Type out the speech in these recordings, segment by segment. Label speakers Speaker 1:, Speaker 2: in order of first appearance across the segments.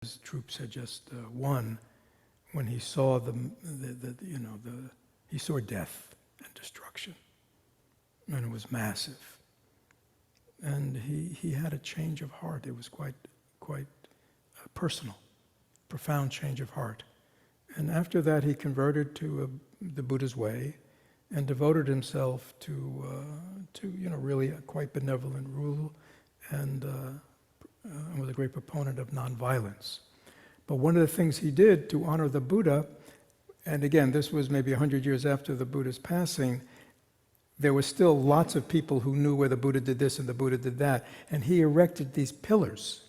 Speaker 1: his troops had just won, when he saw he saw death and destruction, and it was massive. And he had a change of heart. It was quite personal, profound change of heart. And after that, he converted to the Buddha's way, and devoted himself to really a quite benevolent rule, and was a great proponent of nonviolence. But one of the things he did to honor the Buddha, and again, this was maybe 100 years after the Buddha's passing, there were still lots of people who knew where the Buddha did this and the Buddha did that, and he erected these pillars,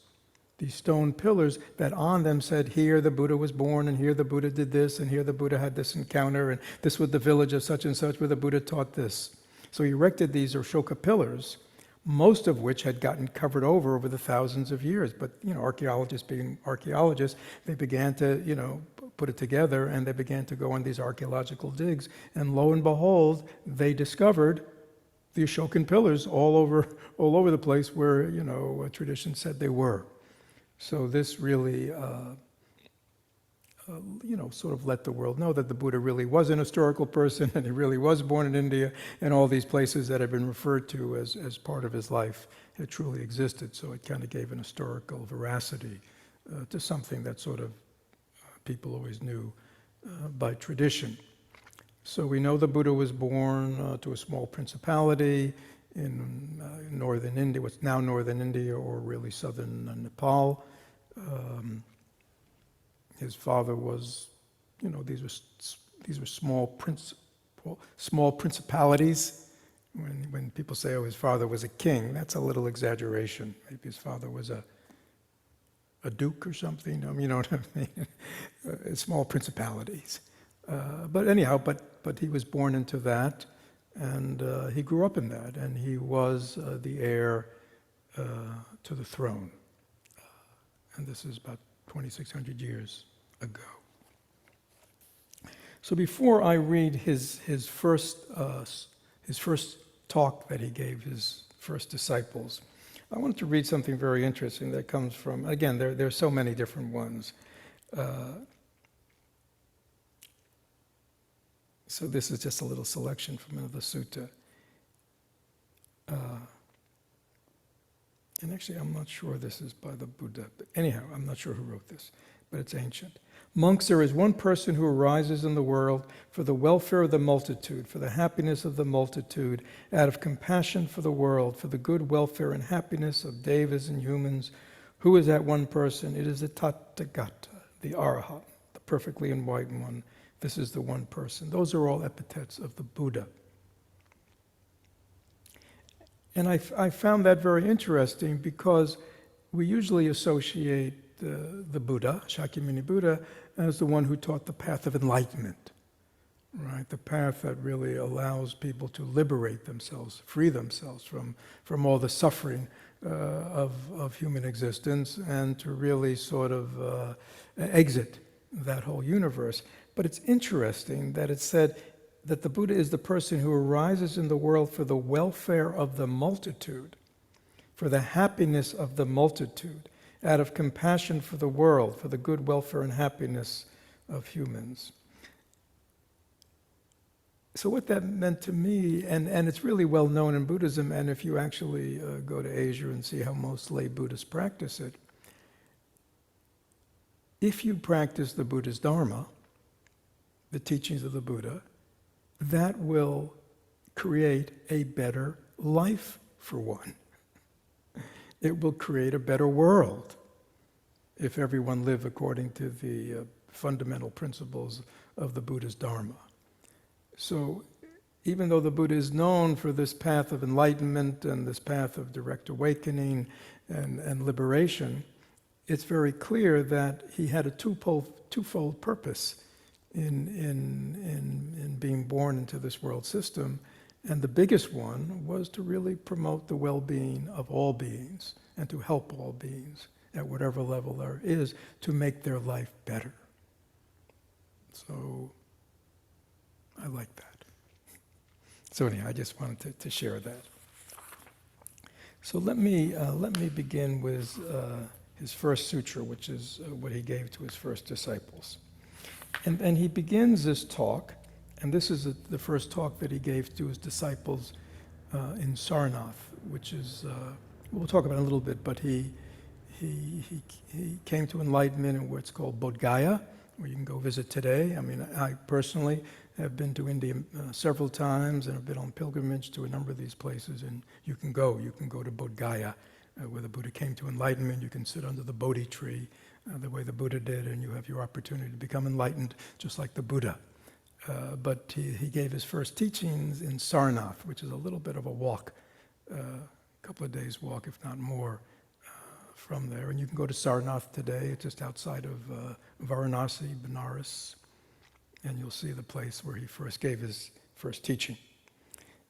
Speaker 1: these stone pillars that on them said, here the Buddha was born, and here the Buddha did this, and here the Buddha had this encounter, and this was the village of such and such where the Buddha taught this. So he erected these Ashoka pillars, most of which had gotten covered over the thousands of years. But archaeologists being archaeologists, they began to put it together, and they began to go on these archaeological digs, and lo and behold, they discovered the Ashokan pillars all over the place where tradition said they were. So this really, sort of let the world know that the Buddha really was an historical person, and he really was born in India, and all these places that have been referred to as part of his life had truly existed. So it kind of gave an historical veracity to something that sort of people always knew by tradition. So we know the Buddha was born to a small principality in northern India, what's now northern India, or really southern Nepal. His father was, these were small principalities. When people say, oh, his father was a king, that's a little exaggeration. Maybe his father was a duke or something. You know what I mean? Small principalities. But anyhow, but he was born into that. And he grew up in that, and he was the heir to the throne. And this is about 2,600 years ago. So before I read his first talk that he gave his first disciples, I wanted to read something very interesting that comes from, again, there are so many different ones. So this is just a little selection from another sutta. And actually, I'm not sure this is by the Buddha. But anyhow, I'm not sure who wrote this, but it's ancient. Monks, there is one person who arises in the world for the welfare of the multitude, for the happiness of the multitude, out of compassion for the world, for the good welfare and happiness of devas and humans. Who is that one person? It is the Tathagata, the Arhat, the perfectly enlightened one. This is the one person. Those are all epithets of the Buddha. And I found that very interesting because we usually associate the Buddha, Shakyamuni Buddha, as the one who taught the path of enlightenment, right? The path that really allows people to liberate themselves, free themselves from all the suffering of human existence, and to really sort of exit that whole universe. But it's interesting that it said that the Buddha is the person who arises in the world for the welfare of the multitude, for the happiness of the multitude, out of compassion for the world, for the good welfare and happiness of humans. So what that meant to me, and it's really well known in Buddhism, and if you actually go to Asia and see how most lay Buddhists practice it, if you practice the Buddha's Dharma, the teachings of the Buddha, that will create a better life for one. It will create a better world if everyone lived according to the fundamental principles of the Buddha's Dharma. So even though the Buddha is known for this path of enlightenment and this path of direct awakening and liberation, it's very clear that he had a twofold purpose in being born into this world system. And the biggest one was to really promote the well-being of all beings and to help all beings at whatever level there is to make their life better. So I like that. So anyhow, I just wanted to share that. So let me begin with his first sutra, which is what he gave to his first disciples. And he begins this talk, and this is the first talk that he gave to his disciples in Sarnath, which is, we'll talk about it in a little bit, but he came to enlightenment in what's called Bodh Gaya, where you can go visit today. I mean, I personally have been to India several times and have been on pilgrimage to a number of these places, and you can go to Bodh Gaya, where the Buddha came to enlightenment. You can sit under the Bodhi tree, the way the Buddha did, and you have your opportunity to become enlightened, just like the Buddha. But he gave his first teachings in Sarnath, which is a little bit of a walk, a couple of days walk, if not more, from there. And you can go to Sarnath today. It's just outside of Varanasi, Benares, and you'll see the place where he first gave his first teaching.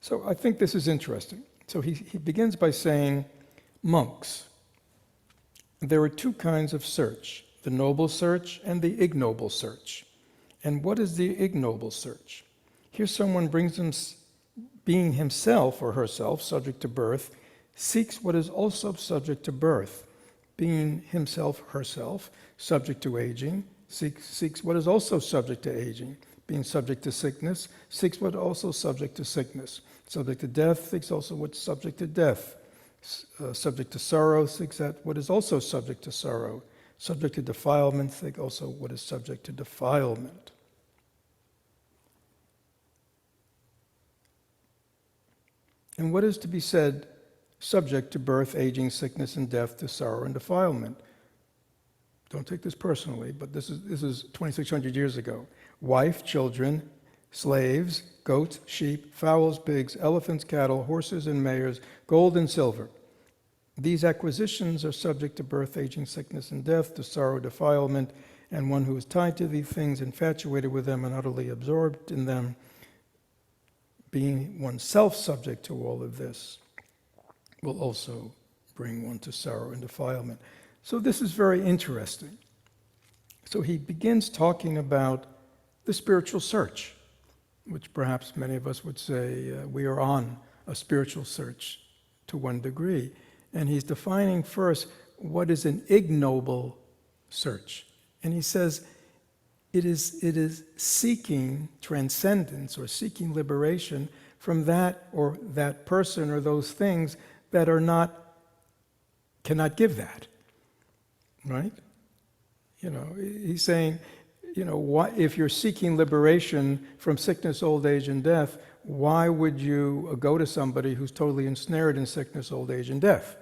Speaker 1: So I think this is interesting. So he begins by saying, monks, there are two kinds of search, the noble search and the ignoble search. And what is the ignoble search? Here someone being himself or herself subject to birth, seeks what is also subject to birth, being himself, herself, subject to aging, seeks what is also subject to aging, being subject to sickness, seeks what is also subject to sickness, subject to death, seeks also what's subject to death, subject to sorrow, seeks that what is also subject to sorrow, subject to defilement, seeks also what is subject to defilement. And what is to be said subject to birth, aging, sickness, and death, to sorrow and defilement? Don't take this personally, but this is 2,600 years ago. Wife, children, slaves, goats, sheep, fowls, pigs, elephants, cattle, horses, and mares, gold and silver. These acquisitions are subject to birth, aging, sickness, and death, to sorrow, defilement, and one who is tied to these things, infatuated with them, and utterly absorbed in them, being oneself subject to all of this, will also bring one to sorrow and defilement. So this is very interesting. So he begins talking about the spiritual search, which perhaps many of us would say we are on a spiritual search to one degree. And he's defining first what is an ignoble search. And he says it is seeking transcendence or seeking liberation from that or that person or those things that cannot give that. Right? He's saying, if you're seeking liberation from sickness, old age, and death, why would you go to somebody who's totally ensnared in sickness, old age, and death?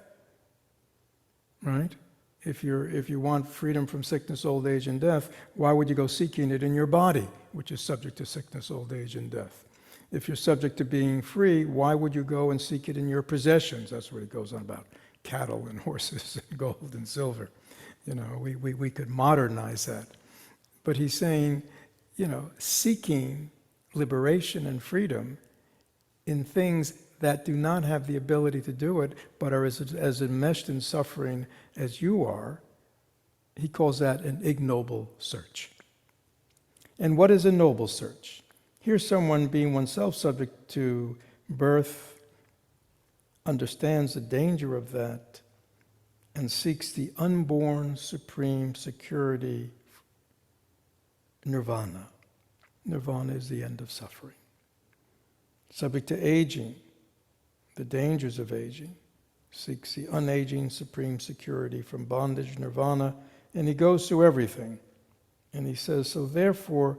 Speaker 1: Right? If you want freedom from sickness, old age, and death, why would you go seeking it in your body, which is subject to sickness, old age, and death? If you're subject to being free, why would you go and seek it in your possessions? That's what it goes on about, cattle and horses and gold and silver. We could modernize that. But he's saying, seeking liberation and freedom in things that do not have the ability to do it, but are as enmeshed in suffering as you are, he calls that an ignoble search. And what is a noble search? Here's someone being oneself subject to birth, understands the danger of that, and seeks the unborn supreme security, nirvana. Nirvana is the end of suffering. Subject to aging, the dangers of aging, seeks the unaging supreme security from bondage, nirvana, and he goes through everything. And he says, so therefore,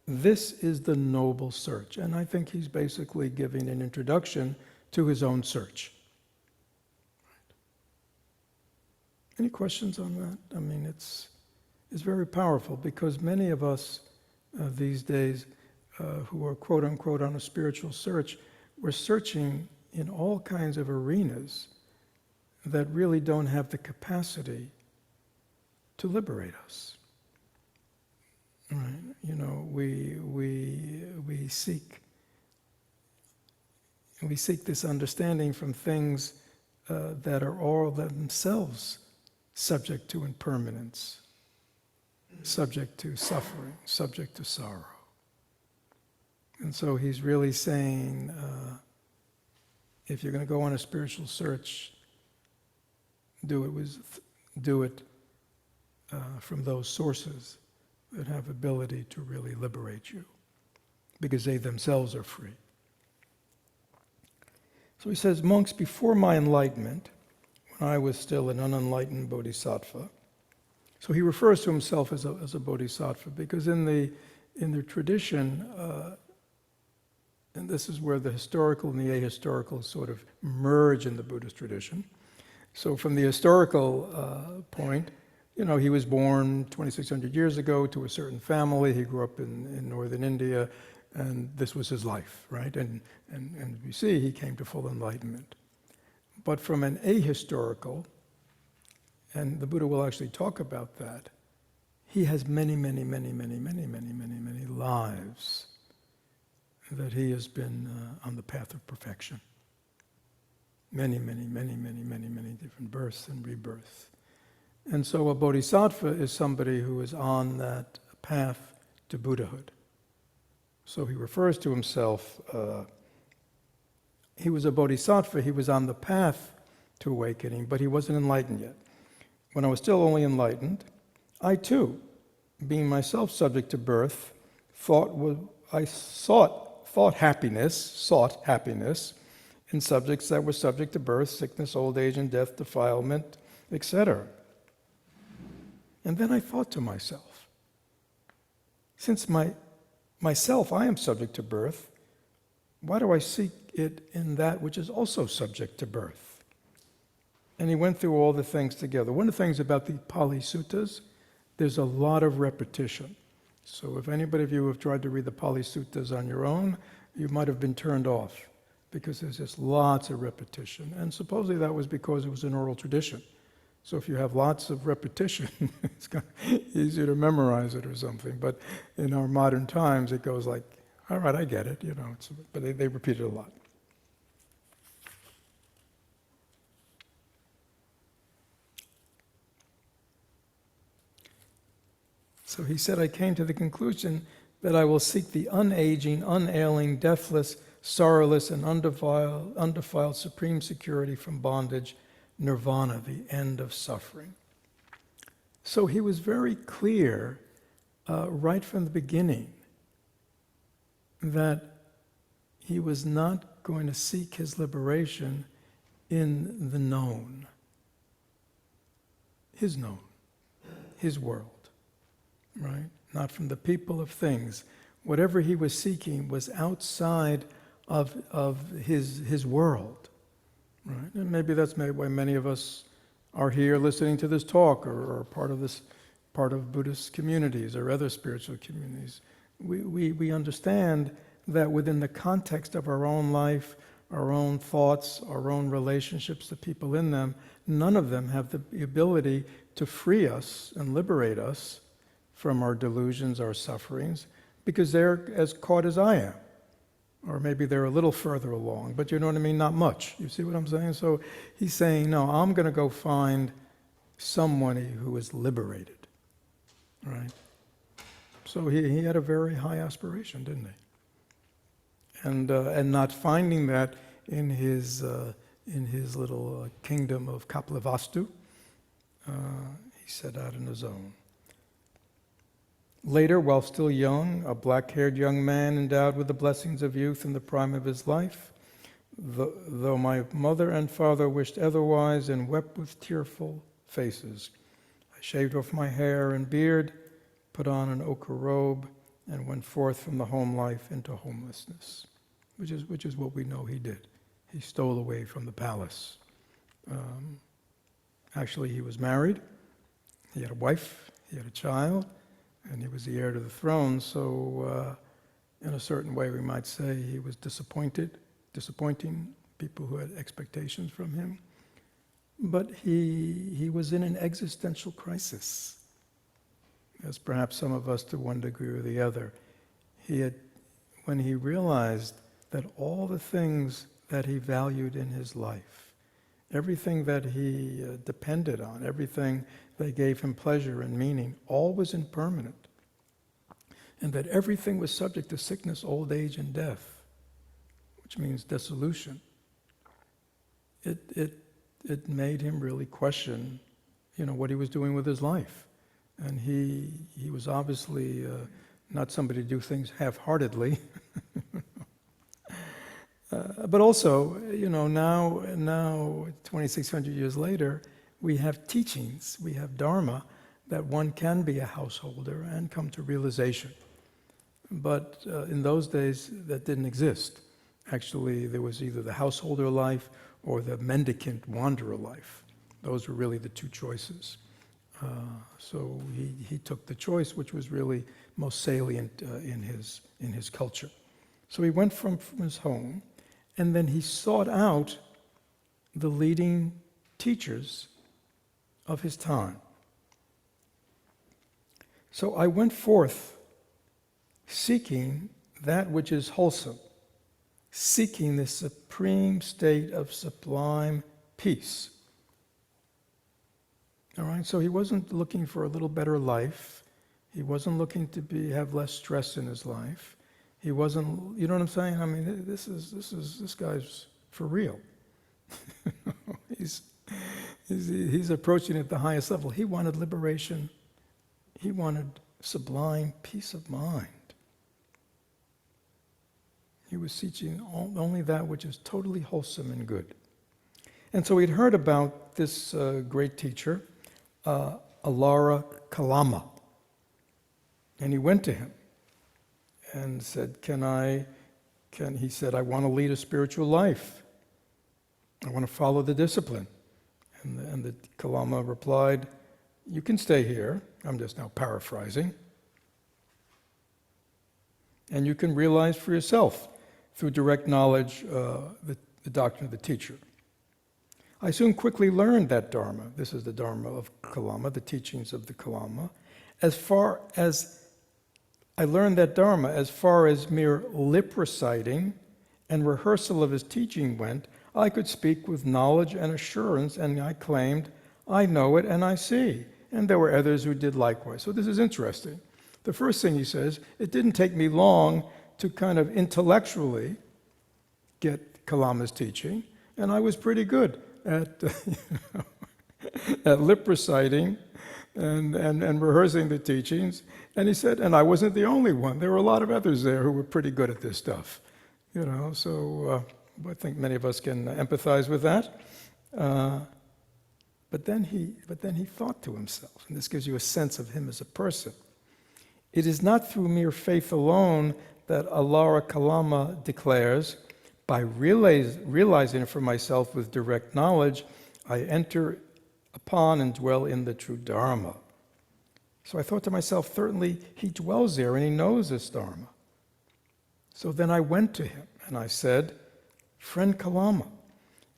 Speaker 1: this is the noble search. And I think he's basically giving an introduction to his own search. Any questions on that? I mean, it's very powerful because many of us these days who are quote unquote on a spiritual search, we're searching in all kinds of arenas that really don't have the capacity to liberate us. Right? We seek this understanding from things that are all themselves subject to impermanence, subject to suffering, subject to sorrow. And so he's really saying, if you're going to go on a spiritual search, do it from those sources that have ability to really liberate you, because they themselves are free. So he says, monks, before my enlightenment, when I was still an unenlightened bodhisattva, so he refers to himself as a bodhisattva, because in the tradition, and this is where the historical and the ahistorical sort of merge in the Buddhist tradition. So from the historical point, he was born 2,600 years ago to a certain family. He grew up in northern India, and this was his life, right? And you see, he came to full enlightenment. But from an ahistorical, and the Buddha will actually talk about that, he has many lives that he has been on the path of perfection. Many different births and rebirths. And so a bodhisattva is somebody who is on that path to Buddhahood. So he refers to himself, he was a bodhisattva, he was on the path to awakening, but he wasn't enlightened yet. When I was still only enlightened, I too, being myself subject to birth, sought happiness in subjects that were subject to birth, sickness, old age, and death, defilement, etc. And then I thought to myself, since myself, I am subject to birth, why do I seek it in that which is also subject to birth? And he went through all the things together. One of the things about the Pali Suttas, there's a lot of repetition. So if anybody of you have tried to read the Pali Suttas on your own, you might have been turned off, because there's just lots of repetition. And supposedly that was because it was an oral tradition. So if you have lots of repetition, it's kind of easier to memorize it or something. But in our modern times, it goes like, all right, I get it, but they repeat it a lot. So he said, I came to the conclusion that I will seek the unaging, unailing, deathless, sorrowless, and undefiled supreme security from bondage, nirvana, the end of suffering. So he was very clear right from the beginning that he was not going to seek his liberation in the known, his world, right? Not from the people of things. Whatever he was seeking was outside of his world, right? And maybe that's why many of us are here listening to this talk, or part of Buddhist communities or other spiritual communities. We understand that within the context of our own life, our own thoughts, our own relationships, the people in them, none of them have the ability to free us and liberate us from our delusions, our sufferings, because they're as caught as I am. Or maybe they're a little further along, but you know what I mean? Not much. You see what I'm saying? So he's saying, no, I'm going to go find someone who is liberated, right? So he had a very high aspiration, didn't he? And not finding that in his little kingdom of Kapilavastu, he set out on his own. Later, while still young, a black-haired young man endowed with the blessings of youth in the prime of his life, though my mother and father wished otherwise and wept with tearful faces, I shaved off my hair and beard, put on an ochre robe, and went forth from the home life into homelessness, which is what we know he did. He stole away from the palace. Actually, he was married. He had a wife. He had a child. And he was the heir to the throne, so in a certain way we might say he was disappointing people who had expectations from him. But he was in an existential crisis, as perhaps some of us to one degree or the other. When he realized that all the things that he valued in his life, everything that he depended on, everything that gave him pleasure and meaning, all was impermanent. And that everything was subject to sickness, old age, and death, which means dissolution. It made him really question, what he was doing with his life. And he was obviously not somebody to do things half-heartedly. But also, now 2,600 years later, we have teachings, we have Dharma, that one can be a householder and come to realization. But in those days, that didn't exist. Actually, there was either the householder life or the mendicant wanderer life. Those were really the two choices. So he took the choice which was really most salient in his culture. So he went from his home, and then he sought out the leading teachers of his time. So I went forth seeking that which is wholesome, seeking the supreme state of sublime peace. All right, so he wasn't looking for a little better life. He wasn't looking to have less stress in his life. He wasn't, you know what I'm saying? I mean, this guy's for real. He's approaching at the highest level. He wanted liberation. He wanted sublime peace of mind. He was seeking only that which is totally wholesome and good. And so he'd heard about this great teacher, Alara Kalama. And he went to him and said, he said, I want to lead a spiritual life. I want to follow the discipline. And the Kalama replied, you can stay here. I'm just now paraphrasing. And you can realize for yourself, through direct knowledge, the doctrine of the teacher. I soon quickly learned that Dharma. This is the Dharma of Kalama, the teachings of the Kalama. As far as I learned that Dharma, as far as mere lip reciting and rehearsal of his teaching went, I could speak with knowledge and assurance, and I claimed, I know it and I see. And there were others who did likewise. So this is interesting. The first thing he says, it didn't take me long to kind of intellectually get Kalama's teaching, and I was pretty good at, at lip reciting and rehearsing the teachings. And he said, and I wasn't the only one. There were a lot of others there who were pretty good at this stuff. So I think many of us can empathize with that. But then he thought to himself, and this gives you a sense of him as a person. It is not through mere faith alone that Alara Kalama declares, by realizing it for myself with direct knowledge, I enter upon and dwell in the true Dharma. So I thought to myself, certainly he dwells there and he knows this Dharma. So then I went to him and I said, friend Kalama,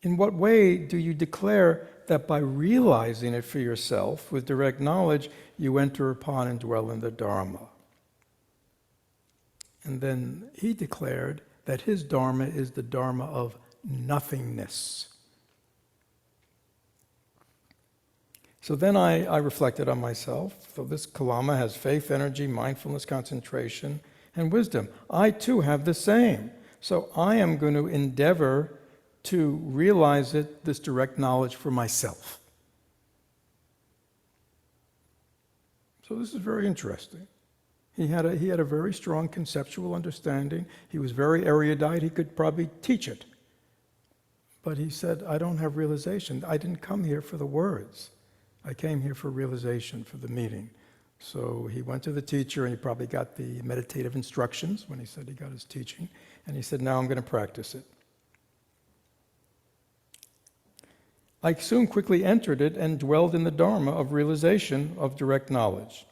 Speaker 1: in what way do you declare that by realizing it for yourself with direct knowledge, you enter upon and dwell in the Dharma? And then he declared that his Dharma is the Dharma of nothingness. So then I reflected on myself. So this Kalama has faith, energy, mindfulness, concentration, and wisdom. I too have the same. So I am going to endeavor to realize this direct knowledge for myself. So this is very interesting. He had a very strong conceptual understanding. He was very erudite. He could probably teach it. But he said, I don't have realization. I didn't come here for the words. I came here for realization, for the meeting. So he went to the teacher and he probably got the meditative instructions when he said he got his teaching. And he said, now I'm going to practice it. I soon quickly entered it and dwelled in the Dharma of realization of direct knowledge.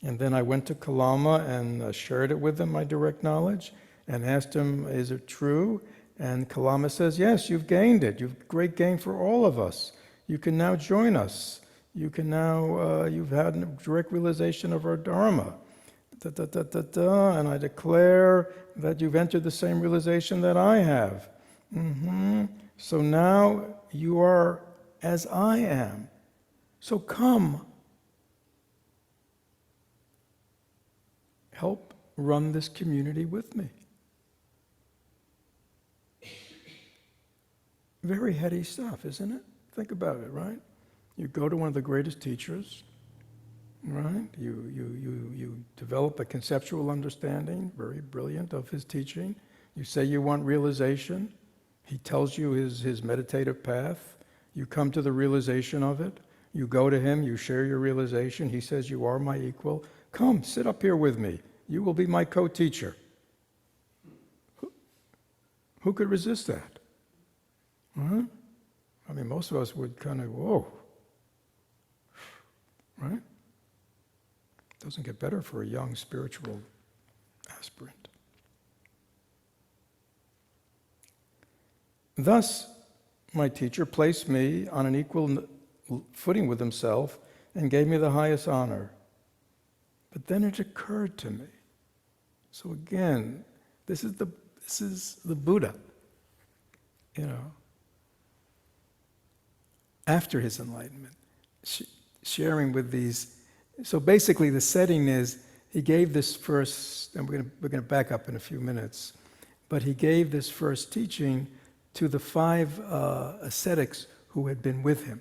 Speaker 1: And then I went to Kalama and shared it with him, my direct knowledge, and asked him, is it true? And Kalama says, yes, you've gained it. You've great gain for all of us. You can now join us. You can now, you've had a direct realization of our Dharma. And I declare that you've entered the same realization that I have. So now you are as I am. So come. Help run this community with me. Very heady stuff, isn't it? Think about it, right? You go to one of the greatest teachers, right? You develop a conceptual understanding, very brilliant, of his teaching. You say you want realization. He tells you his meditative path. You come to the realization of it. You go to him, you share your realization. He says, you are my equal. Come, sit up here with me. You will be my co-teacher. Who could resist that? Right? I mean, most of us would kind of, whoa. Right? Doesn't get better for a young spiritual aspirant. Thus, my teacher placed me on an equal footing with himself and gave me the highest honor. But then it occurred to me. So again, this is the Buddha, after his enlightenment, sharing with these. So basically, the setting is he gave this first, and we're going to back up in a few minutes, but he gave this first teaching to the 5 ascetics who had been with him,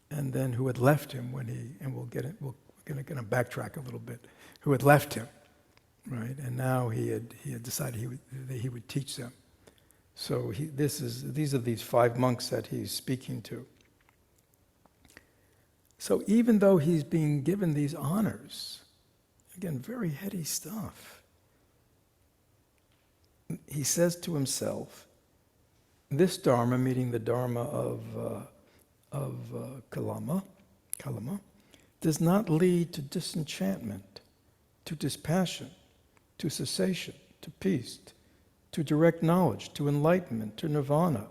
Speaker 1: and then who had left him when he, and we're going to backtrack a little bit, who had left him, right? And now he had decided he would teach them. So these are these 5 monks that he's speaking to. So even though he's being given these honors, again, very heady stuff, he says to himself, this Dharma, meaning the Dharma of Kalama, does not lead to disenchantment, to dispassion, to cessation, to peace, to direct knowledge, to enlightenment, to nirvana,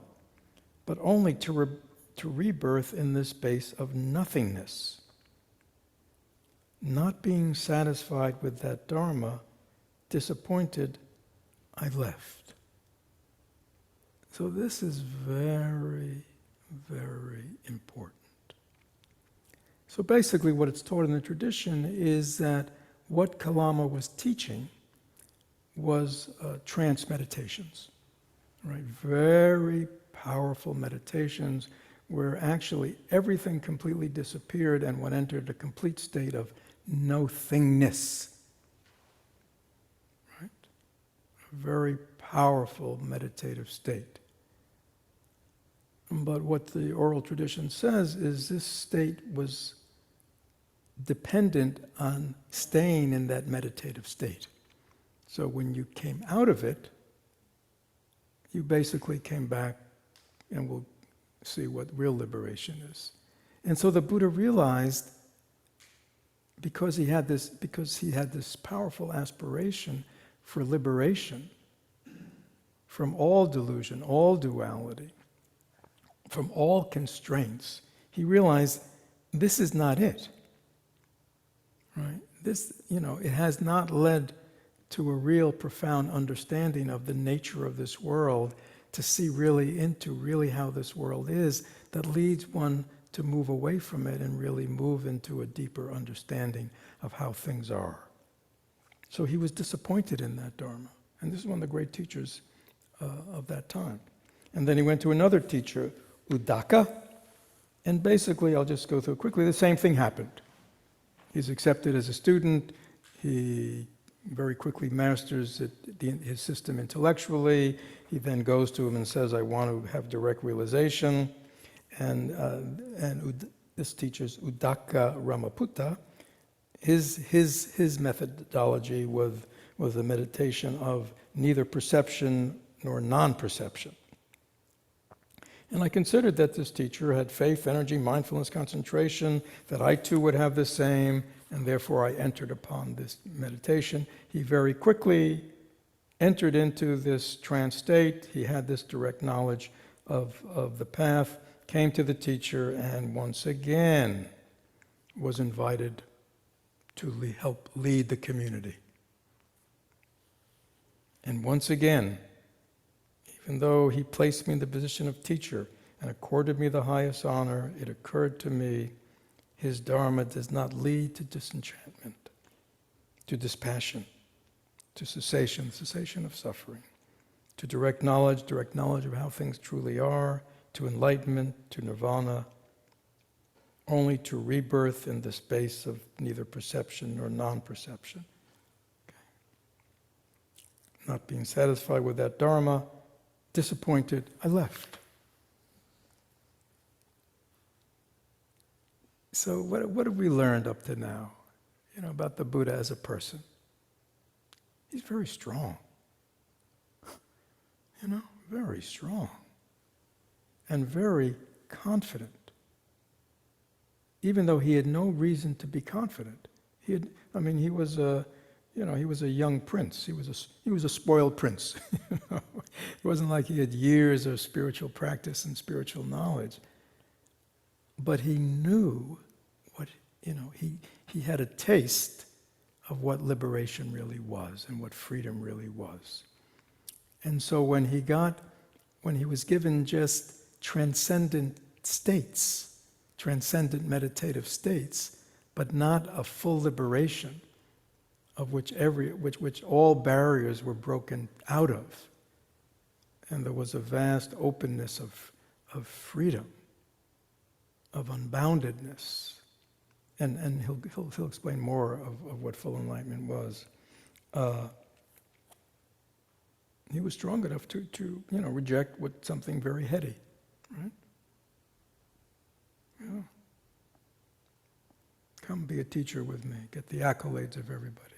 Speaker 1: but only to rebirth in this space of nothingness. Not being satisfied with that Dharma, disappointed, I left. So this is very, very important. So basically what it's taught in the tradition is that what Kalama was teaching was trance meditations, right? Very powerful meditations where actually everything completely disappeared and one entered a complete state of no-thingness. Right? A very powerful meditative state. But what the oral tradition says is this state was dependent on staying in that meditative state. So when you came out of it, you basically came back, and we'll see what real liberation is. And so the Buddha realized, because he had this powerful aspiration for liberation from all delusion, all duality, from all constraints, he realized this is not it. Right? This, it has not led to a real profound understanding of the nature of this world, to see really into really how this world is, that leads one to move away from it and really move into a deeper understanding of how things are. So he was disappointed in that Dharma. And this is one of the great teachers of that time. And then he went to another teacher, Uddaka, and basically, I'll just go through quickly, the same thing happened. He's accepted as a student. He very quickly masters his system intellectually. He then goes to him and says, I want to have direct realization. And this teacher's Uddaka Ramaputta, his methodology was a meditation of neither perception nor non-perception. And I considered that this teacher had faith, energy, mindfulness, concentration, that I too would have the same, and therefore I entered upon this meditation. He very quickly entered into this trance state. He had this direct knowledge of the path, came to the teacher, and once again was invited to help lead the community. And once again, even though he placed me in the position of teacher and accorded me the highest honor, it occurred to me his Dharma does not lead to disenchantment, to dispassion, to cessation of suffering, to direct knowledge of how things truly are, to enlightenment, to nirvana, only to rebirth in the space of neither perception nor non-perception. Okay. Not being satisfied with that Dharma, disappointed, I left. So what have we learned up to now, about the Buddha as a person? He's very strong. Very strong. And very confident. Even though he had no reason to be confident. He was a young prince. He was a spoiled prince. It wasn't like he had years of spiritual practice and spiritual knowledge. But he knew he had a taste of what liberation really was and what freedom really was. And so when he was given just transcendent states, transcendent meditative states, but not a full liberation of which all barriers were broken out of, and there was a vast openness of freedom, of unboundedness. And he'll explain more of what full enlightenment was. He was strong enough to reject something very heady, right? Yeah. Come be a teacher with me. Get the accolades of everybody.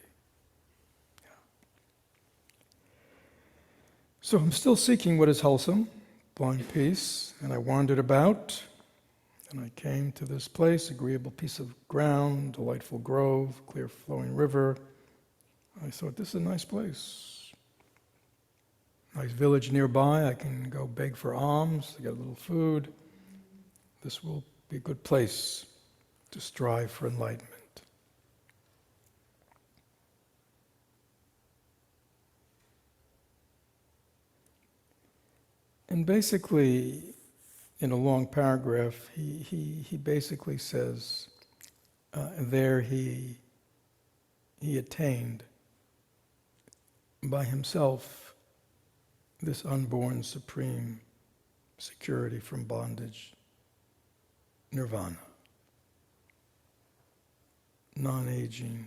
Speaker 1: Yeah. So I'm still seeking what is wholesome, blind peace, and I wandered about. And I came to this place, agreeable piece of ground, delightful grove, clear flowing river. I thought, this is a nice place. Nice village nearby, I can go beg for alms, get a little food. This will be a good place to strive for enlightenment. And basically, in a long paragraph, he basically says, there he attained by himself this unborn supreme security from bondage, nirvana, non-aging,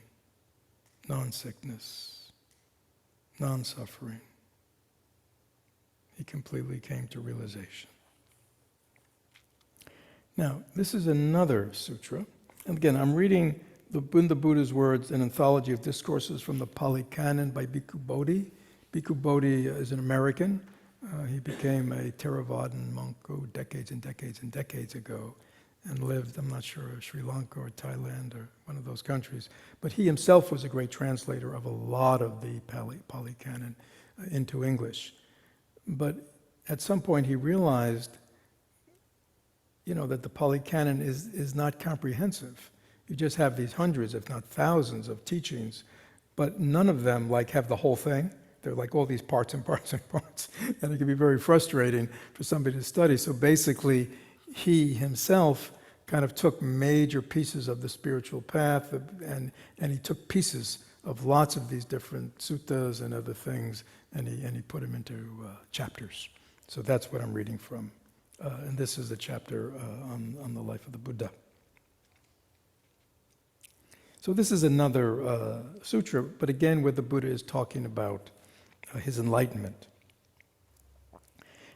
Speaker 1: non-sickness, non-suffering. He completely came to realization. Now, this is another sutra. And again, I'm reading the Buddha's words, an anthology of discourses from the Pali Canon by Bhikkhu Bodhi. Bhikkhu Bodhi is an American. He became a Theravadan monk decades and decades and decades ago and lived, I'm not sure, Sri Lanka or Thailand or one of those countries. But he himself was a great translator of a lot of the Pali Canon into English. But at some point he realized that the Pali Canon is not comprehensive. You just have these hundreds, if not thousands, of teachings, but none of them have the whole thing. They're like all these parts and parts and parts, and it can be very frustrating for somebody to study. So basically, he himself kind of took major pieces of the spiritual path, and he took pieces of lots of these different suttas and other things, and he put them into chapters. So that's what I'm reading from. And this is the chapter on the life of the Buddha. So this is another sutra, but again where the Buddha is talking about his enlightenment.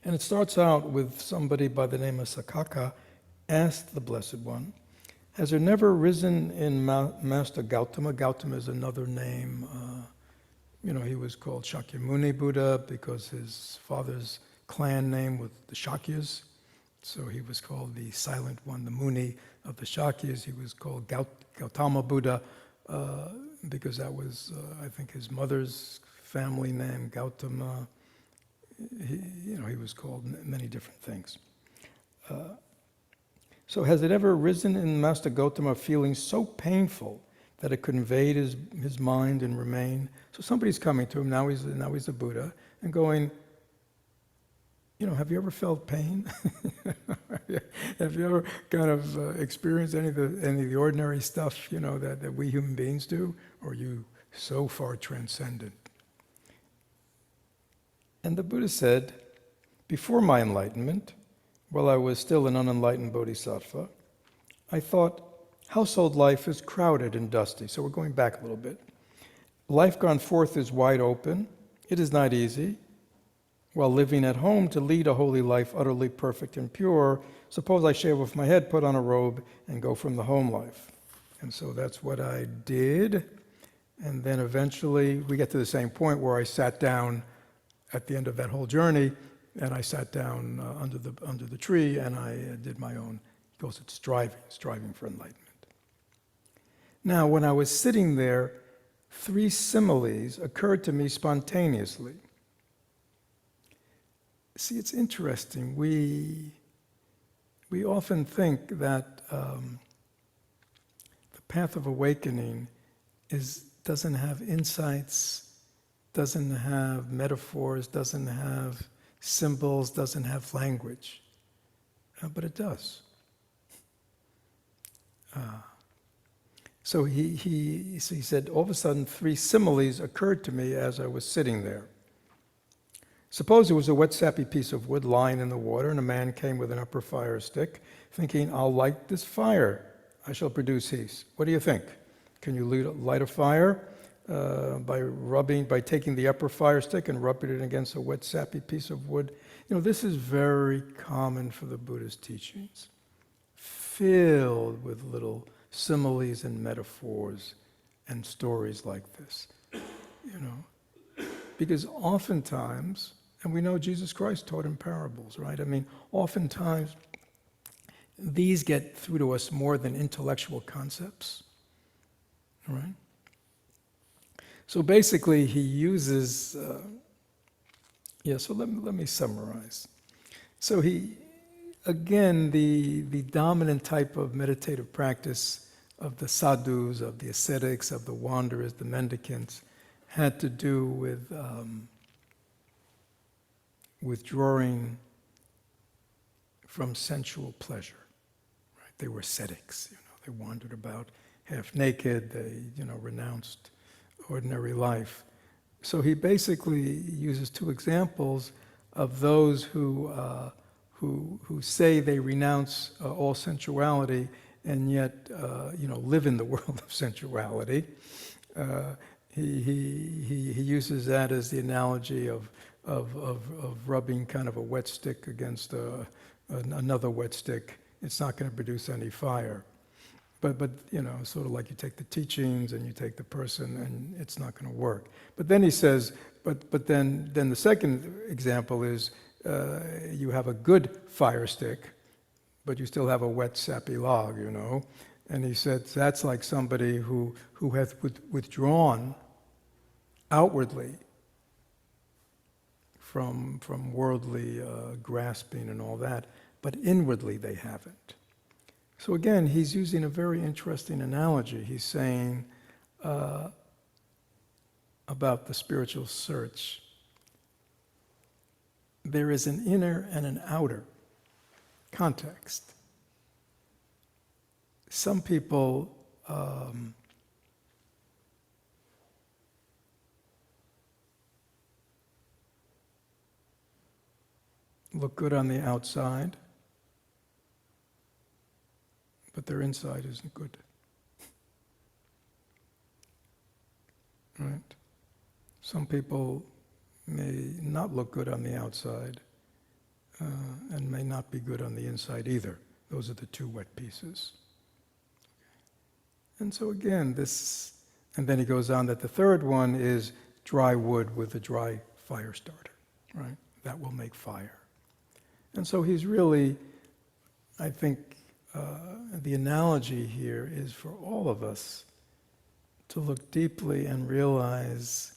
Speaker 1: And it starts out with somebody by the name of Sakaka asked the Blessed One, has there never risen in Master Gautama? Gautama is another name. He was called Shakyamuni Buddha because his father's clan name was the Shakyas. So he was called the Silent One, the Muni of the Shakyas. He was called Gautama Buddha because that was, I think, his mother's family name, Gautama. He was called many different things. So has it ever arisen in Master Gautama a feeling so painful that it could invade his mind and remain? So somebody's coming to him, now he's a Buddha, and going, have you ever felt pain? Have you ever kind of experienced any of the ordinary stuff, that we human beings do? Or are you so far transcendent? And the Buddha said, before my enlightenment, while I was still an unenlightened bodhisattva, I thought, household life is crowded and dusty. So we're going back a little bit. Life gone forth is wide open. It is not easy. While living at home to lead a holy life utterly perfect and pure, suppose I shave off my head, put on a robe, and go from the home life. And so that's what I did. And then eventually we get to the same point where I sat down at the end of that whole journey, and I sat down under the tree, and I did my own. He goes, it's striving for enlightenment. Now, when I was sitting there, 3 similes occurred to me spontaneously. See, it's interesting. We often think that the path of awakening doesn't have insights, doesn't have metaphors, doesn't have symbols, doesn't have language. But it does. So he said, all of a sudden 3 similes occurred to me as I was sitting there. Suppose it was a wet, sappy piece of wood lying in the water, and a man came with an upper fire stick, thinking, I'll light this fire. I shall produce heat. What do you think? Can you light a fire by taking the upper fire stick and rubbing it against a wet, sappy piece of wood? This is very common for the Buddha's teachings, filled with little similes and metaphors and stories like this. Because oftentimes, and we know Jesus Christ taught in parables, right? I mean, oftentimes these get through to us more than intellectual concepts, right? So basically he uses, so let me summarize. So again, the dominant type of meditative practice of the sadhus, of the ascetics, of the wanderers, the mendicants, had to do with withdrawing from sensual pleasure. Right? They were ascetics. They wandered about half naked. They, renounced ordinary life. So he basically uses 2 examples of those who say they renounce all sensuality and yet live in the world of sensuality. He uses that as the analogy of rubbing kind of a wet stick against another wet stick. It's not going to produce any fire. But sort of like you take the teachings and you take the person and it's not going to work. But then he says, but then the second example is you have a good fire stick, but you still have a wet, sappy log, And he said that's like somebody who has withdrawn outwardly from worldly grasping and all that, but inwardly they haven't. So again, he's using a very interesting analogy. He's saying about the spiritual search, there is an inner and an outer context. Some people look good on the outside, but their inside isn't good. Right? Some people may not look good on the outside and may not be good on the inside either. Those are the 2 wet pieces. And so again, and then he goes on that the third one is dry wood with a dry fire starter, right? That will make fire. And so he's really, I think, the analogy here is for all of us to look deeply and realize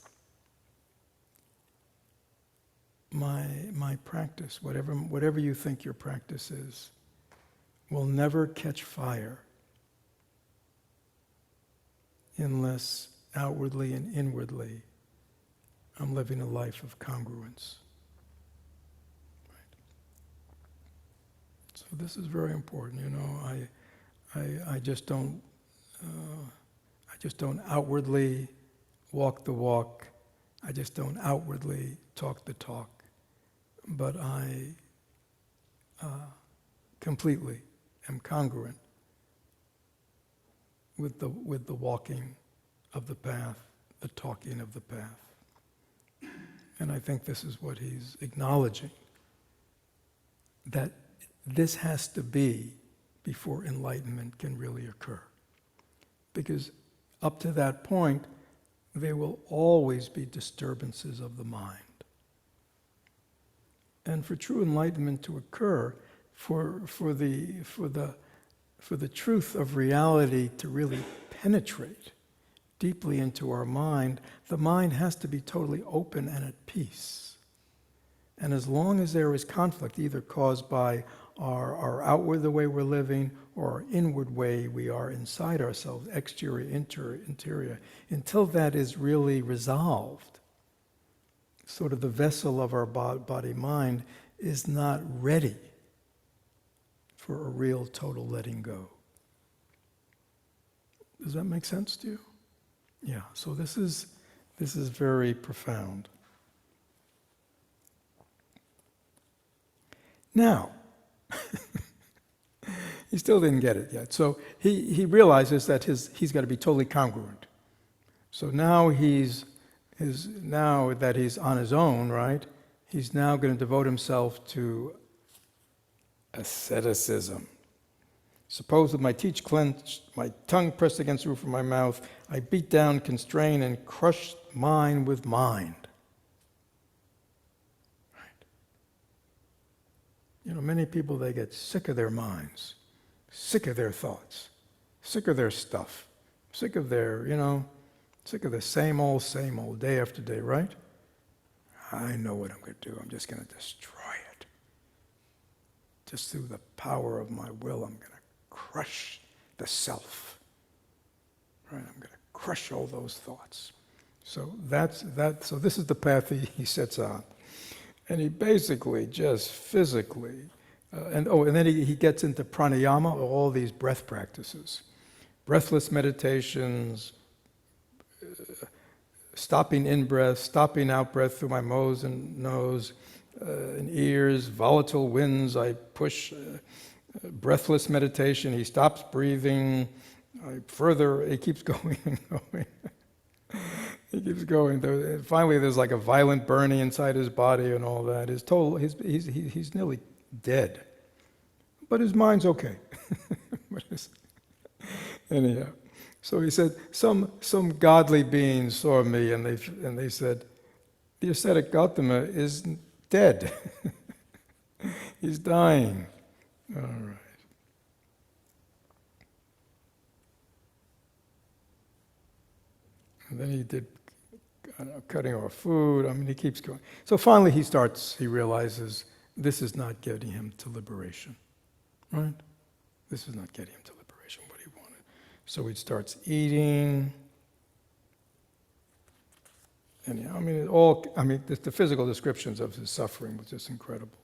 Speaker 1: my practice, whatever you think your practice is, will never catch fire unless outwardly and inwardly I'm living a life of congruence. Right? So this is very important. I just don't outwardly walk the walk. I just don't outwardly talk the talk. But I completely am congruent with the walking of the path, the talking of the path. And I think this is what he's acknowledging, that this has to be before enlightenment can really occur. Because up to that point, there will always be disturbances of the mind. And for true enlightenment to occur, for the truth of reality to really penetrate deeply into our mind, the mind has to be totally open and at peace. And as long as there is conflict, either caused by our outward, the way we're living, or our inward way we are inside ourselves, exterior, interior, until that is really resolved, sort of the vessel of our body-mind is not ready for a real total letting go. Does that make sense to you? Yeah, so this is very profound. Now, he still didn't get it yet. So he realizes that he's got to be totally congruent. So now now that he's on his own, right? He's now going to devote himself to asceticism. Suppose with my teeth clenched, my tongue pressed against the roof of my mouth, I beat down, constrain, and crushed mind with mind. Right. You know, many people, they get sick of their minds, sick of their thoughts, sick of their stuff, sick of their, sick of the same old, day after day, right? I know what I'm going to do. I'm just going to destroy it. Just through the power of my will, I'm going to crush the self. Right? I'm going to crush all those thoughts. So So this is the path he sets on, and he basically just physically, and then he gets into pranayama, all these breath practices, breathless meditations, stopping in breath, stopping out breath through my nose and ears, volatile winds. I push. Breathless meditation, he stops breathing, he keeps going and going. He keeps going. Finally, there's like a violent burning inside his body and all that. He's nearly dead. But his mind's okay. Anyhow, so he said, some godly beings saw me and they said, the ascetic Gautama is dead. He's dying. All right. And then he did cutting off food. He keeps going. So finally he realizes this is not getting him to liberation. Right? This is not getting him to liberation, what he wanted. So he starts eating. And the physical descriptions of his suffering was just incredible.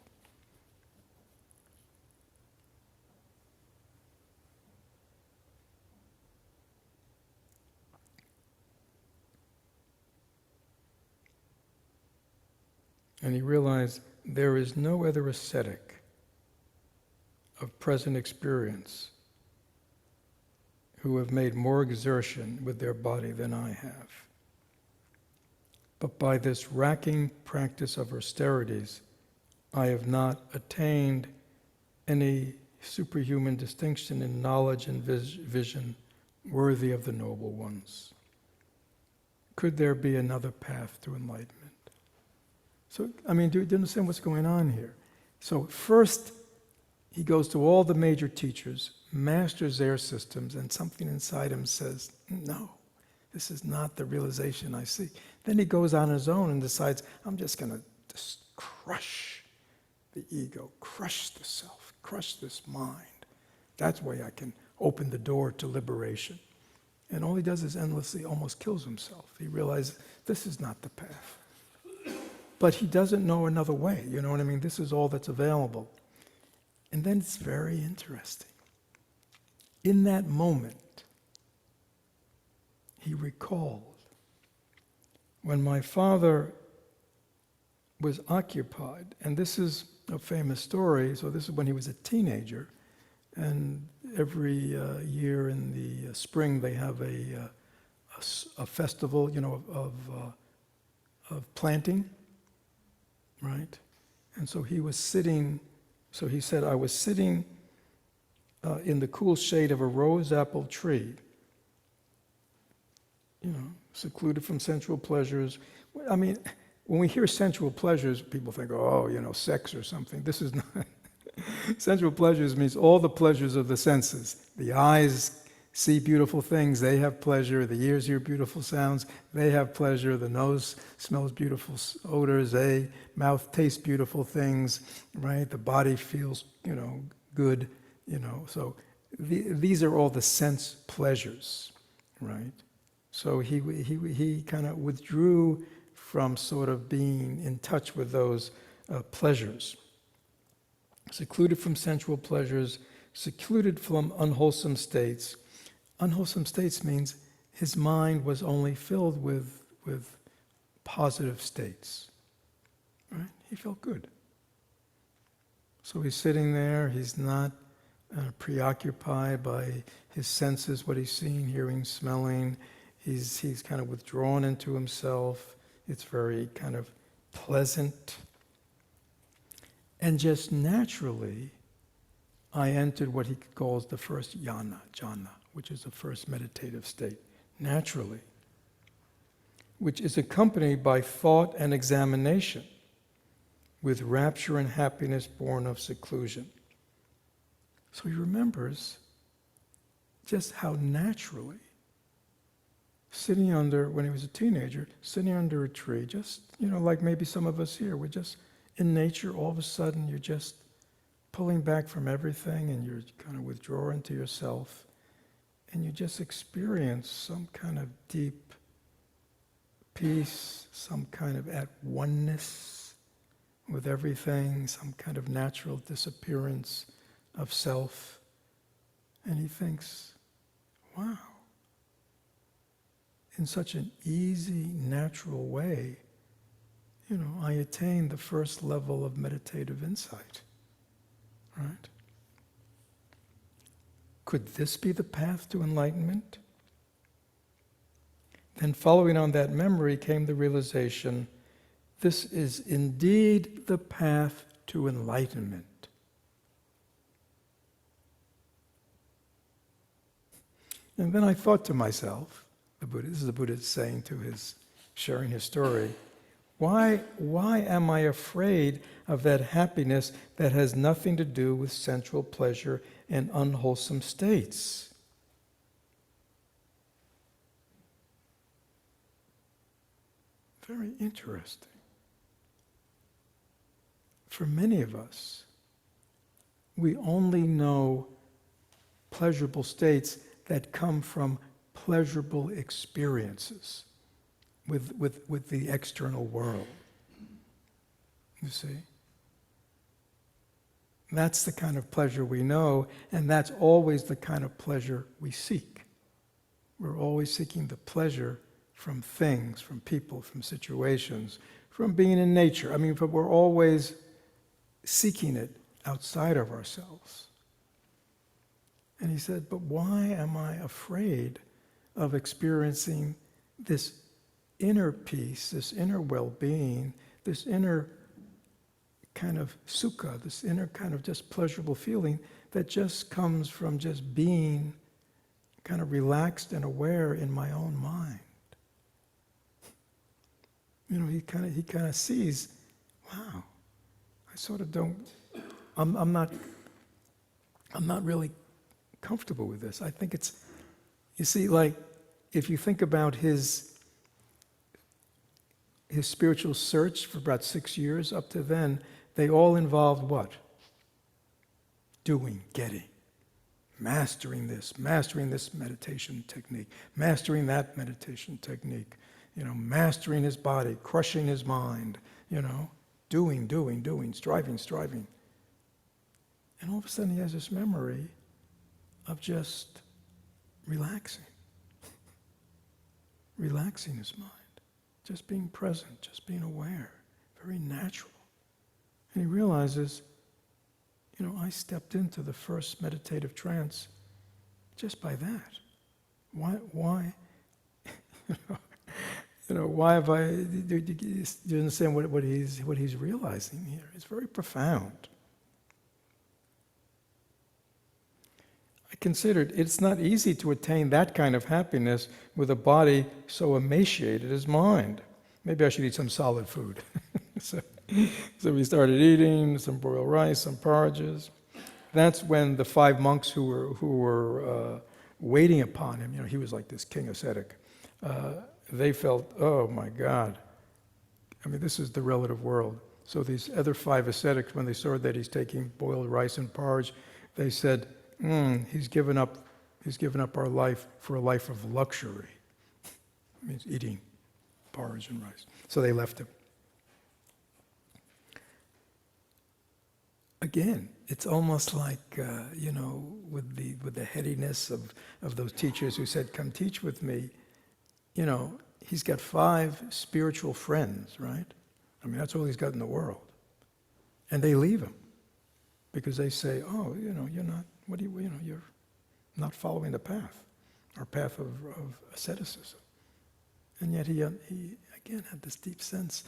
Speaker 1: And he realized there is no other ascetic of present experience who have made more exertion with their body than I have. But by this racking practice of austerities, I have not attained any superhuman distinction in knowledge and vision worthy of the noble ones. Could there be another path to enlightenment? So, do you understand what's going on here? So first, he goes to all the major teachers, masters their systems, and something inside him says, no, this is not the realization I see. Then he goes on his own and decides, I'm just going to just crush the ego, crush the self, crush this mind. That's why I can open the door to liberation. And all he does is endlessly almost kills himself. He realizes this is not the path. But he doesn't know another way, you know what I mean? This is all that's available. And then it's very interesting. In that moment, he recalled, when my father was occupied, and this is a famous story, so this is when he was a teenager, and every year in the spring they have a festival, of planting, right? And so he was sitting. So he said, I was sitting in the cool shade of a rose apple tree, secluded from sensual pleasures. I mean, when we hear sensual pleasures, people think, oh, sex or something. This is not. Sensual pleasures means all the pleasures of the senses. The eyes see beautiful things, they have pleasure. The ears hear beautiful sounds, they have pleasure. The nose smells beautiful odors, mouth tastes beautiful things, right? The body feels, good, So these are all the sense pleasures, right? So he kind of withdrew from sort of being in touch with those pleasures. Secluded from sensual pleasures, secluded from unwholesome states. Unwholesome states means his mind was only filled with positive states, right? He felt good. So he's sitting there, he's not preoccupied by his senses, what he's seeing, hearing, smelling. He's kind of withdrawn into himself. It's very kind of pleasant. And just naturally, I entered what he calls the first jhana, which is the first meditative state, naturally, which is accompanied by thought and examination, with rapture and happiness born of seclusion. So he remembers just how naturally, sitting under, when he was a teenager, sitting under a tree, just, like maybe some of us here, we're just in nature, all of a sudden you're just pulling back from everything and you're kind of withdrawing to yourself and you just experience some kind of deep peace, some kind of at oneness with everything, some kind of natural disappearance of self. And he thinks, wow, in such an easy, natural way, I attained the first level of meditative insight, right? Could this be the path to enlightenment? Then following on that memory came the realization, this is indeed the path to enlightenment. And then I thought to myself, this is the Buddha saying to sharing his story, why am I afraid of that happiness that has nothing to do with sensual pleasure and unwholesome states? Very interesting. For many of us, we only know pleasurable states that come from pleasurable experiences with the external world. You see? That's the kind of pleasure we know, and that's always the kind of pleasure we seek. We're always seeking the pleasure from things, from people, from situations, from being in nature. But we're always seeking it outside of ourselves. And he said, but why am I afraid of experiencing this inner peace, this inner well-being, this inner kind of sukha, this inner kind of just pleasurable feeling that just comes from just being kind of relaxed and aware in my own mind? He kind of sees, wow, I sort of don't, I'm not really comfortable with this. I think it's, you see, like, if you think about his spiritual search for about 6 years up to then, they all involved what? Doing, getting, mastering this meditation technique, mastering that meditation technique, mastering his body, crushing his mind, doing, striving. And all of a sudden he has this memory of just relaxing his mind, just being present, just being aware, very natural. And he realizes, I stepped into the first meditative trance just by that. Why, why have I, do you understand what he's realizing here? It's very profound. I considered it's not easy to attain that kind of happiness with a body so emaciated as mind. Maybe I should eat some solid food. so we started eating some boiled rice, some porridges. That's when the 5 monks who were waiting upon him, he was like this king ascetic, they felt, oh my God, this is the relative world. So these other 5 ascetics, when they saw that he's taking boiled rice and porridge, they said, he's given up our life for a life of luxury. It means eating porridge and rice. So they left him. Again, it's almost like, with the headiness of those teachers who said, come teach with me. He's got 5 spiritual friends, right? That's all he's got in the world. And they leave him because they say, oh, you're not, you're not following the path, our path of asceticism. And yet he again had this deep sense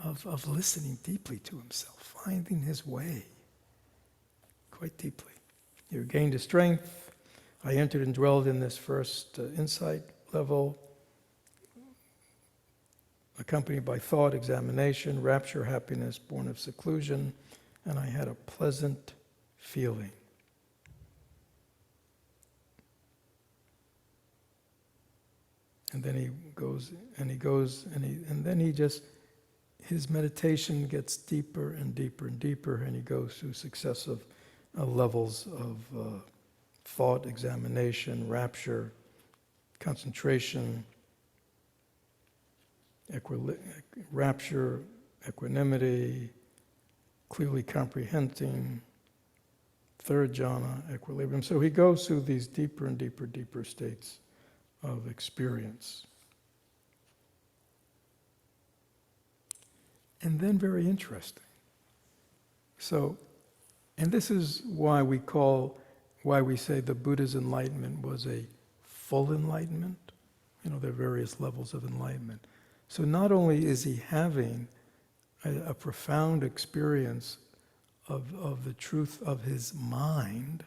Speaker 1: of listening deeply to himself, finding his way quite deeply. He regained his strength. I entered and dwelled in this first insight level, accompanied by thought, examination, rapture, happiness, born of seclusion, and I had a pleasant feeling. And then he goes, and then he just, his meditation gets deeper and deeper and deeper, and he goes through successive levels of thought, examination, rapture, concentration, rapture, equanimity, clearly comprehending, third jhana, equilibrium. So he goes through these deeper and deeper states of experience. And then very interesting. So, and this is why we say the Buddha's enlightenment was a full enlightenment. There are various levels of enlightenment. So not only is he having a profound experience of the truth of his mind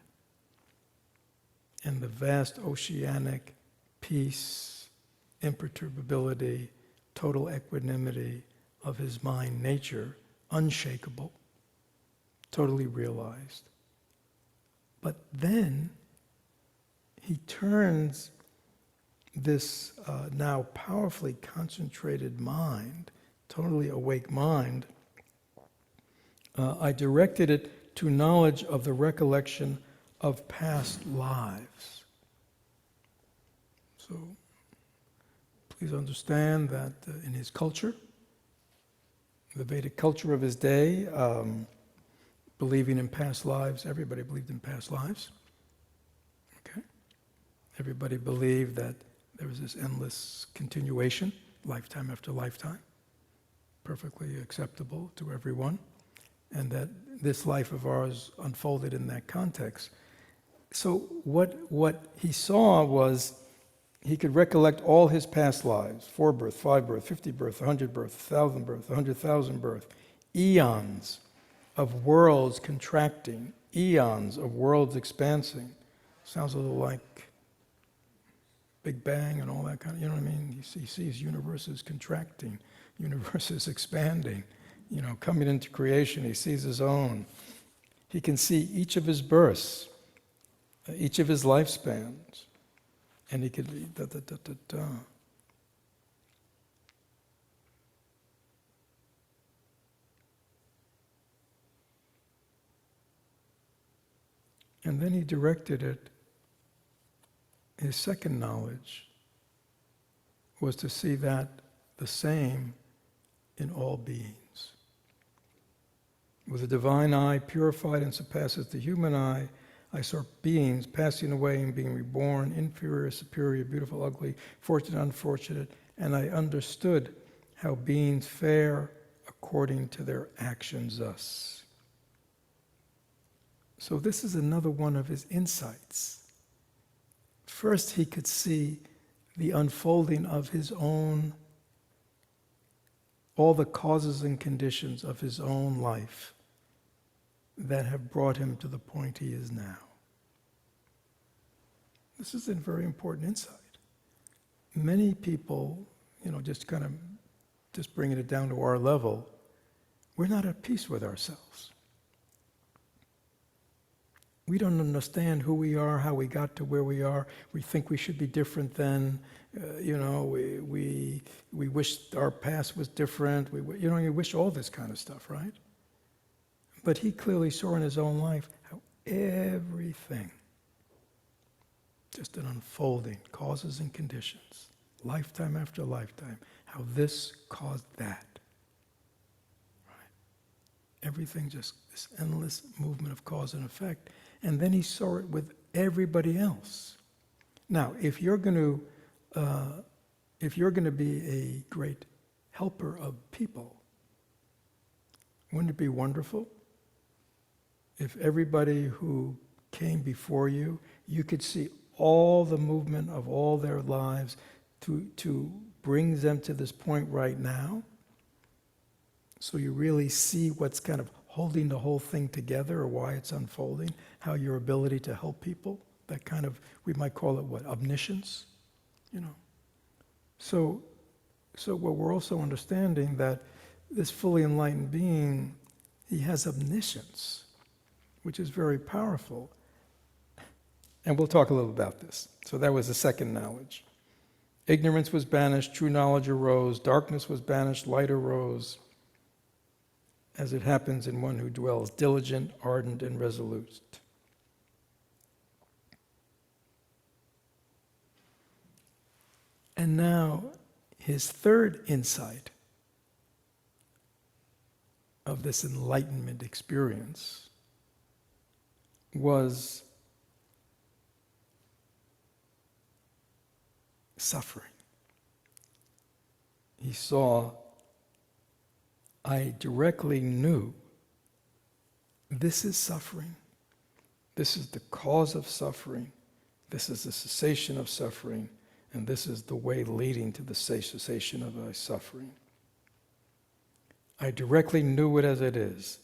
Speaker 1: and the vast oceanic peace, imperturbability, total equanimity of his mind nature, unshakable, totally realized. But then he turns this now powerfully concentrated mind, totally awake mind, I directed it to knowledge of the recollection of past lives. So please understand that in his culture, the Vedic culture of his day, believing in past lives, everybody believed in past lives. Okay? Everybody believed that there was this endless continuation, lifetime after lifetime, perfectly acceptable to everyone, and that this life of ours unfolded in that context. So what he saw was he could recollect all his past lives, 4 birth, 5 birth, 50 birth, 100 birth, 1,000 birth, 100,000 birth, eons of worlds contracting, eons of worlds expansing. Sounds a little like Big Bang and all that kind of, He sees universes contracting, universes expanding, coming into creation. He sees his own. He can see each of his births, each of his lifespans, and he could And then he directed it, his second knowledge was to see that the same in all beings. With the divine eye, purified and surpasses the human eye, I saw beings passing away and being reborn, inferior, superior, beautiful, ugly, fortunate, unfortunate, and I understood how beings fare according to their actions thus. So this is another one of his insights. first he could see the unfolding of his own, all the causes and conditions of his own life that have brought him to the point he is now. This is a very important insight. Many people, just bringing it down to our level, we're not at peace with ourselves. We don't understand who we are, how we got to where we are. We think we should be different than, we wish our past was different. You wish all this kind of stuff, right? But he clearly saw in his own life how everything, just an unfolding, causes and conditions, lifetime after lifetime, how this caused that. Right? Everything just this endless movement of cause and effect. And then he saw it with everybody else. Now, if you're going to be a great helper of people, wouldn't it be wonderful if everybody who came before you, you could see all the movement of all their lives to bring them to this point right now? So you really see what's kind of holding the whole thing together, or why it's unfolding, how your ability to help people, that kind of, we might call it what, omniscience? So what we're also understanding that this fully enlightened being, he has omniscience, which is very powerful. And we'll talk a little about this. So that was the second knowledge. Ignorance was banished, true knowledge arose, darkness was banished, light arose, as it happens in one who dwells diligent, ardent, and resolute. And now, his third insight of this enlightenment experience was suffering. He saw, I directly knew this is suffering. This is the cause of suffering. This is the cessation of suffering. And this is the way leading to the cessation of thy suffering. I directly knew it as it is.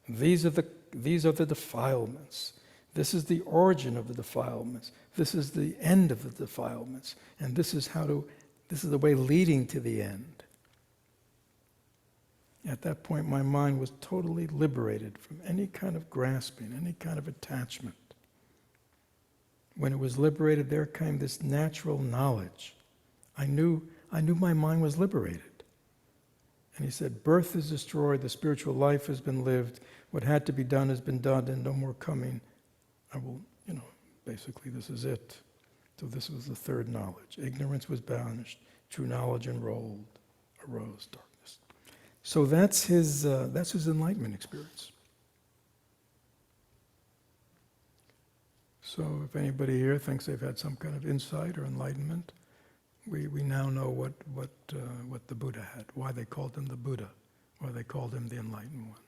Speaker 1: These are the defilements. This is the origin of the defilements. This is the end of the defilements. And this is the way leading to the end. At that point, my mind was totally liberated from any kind of grasping, any kind of attachment. When it was liberated, there came this natural knowledge. I knew my mind was liberated. And he said, birth is destroyed, the spiritual life has been lived, what had to be done has been done, and no more coming. I will, basically this is it. So this was the third knowledge. Ignorance was banished, true knowledge arose, darkness. So that's his enlightenment experience. So if anybody here thinks they've had some kind of insight or enlightenment, we now know what the Buddha had, why they called him the Buddha, why they called him the enlightened one.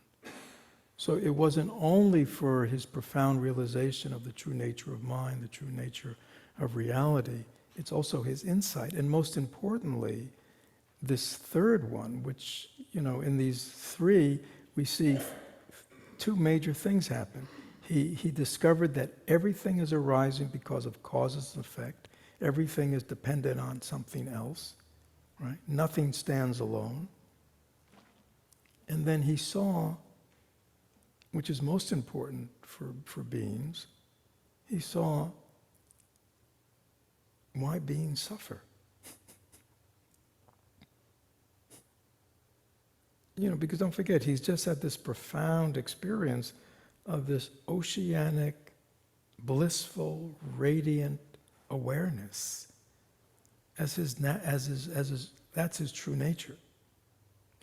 Speaker 1: So it wasn't only for his profound realization of the true nature of mind, the true nature of reality, it's also his insight. And most importantly, this third one, which, in these three, we see two major things happen. He discovered that everything is arising because of causes and effect. Everything is dependent on something else, right? Nothing stands alone. And then he saw, which is most important for beings, he saw why beings suffer. Because don't forget, he's just had this profound experience of this oceanic, blissful, radiant awareness that's his true nature.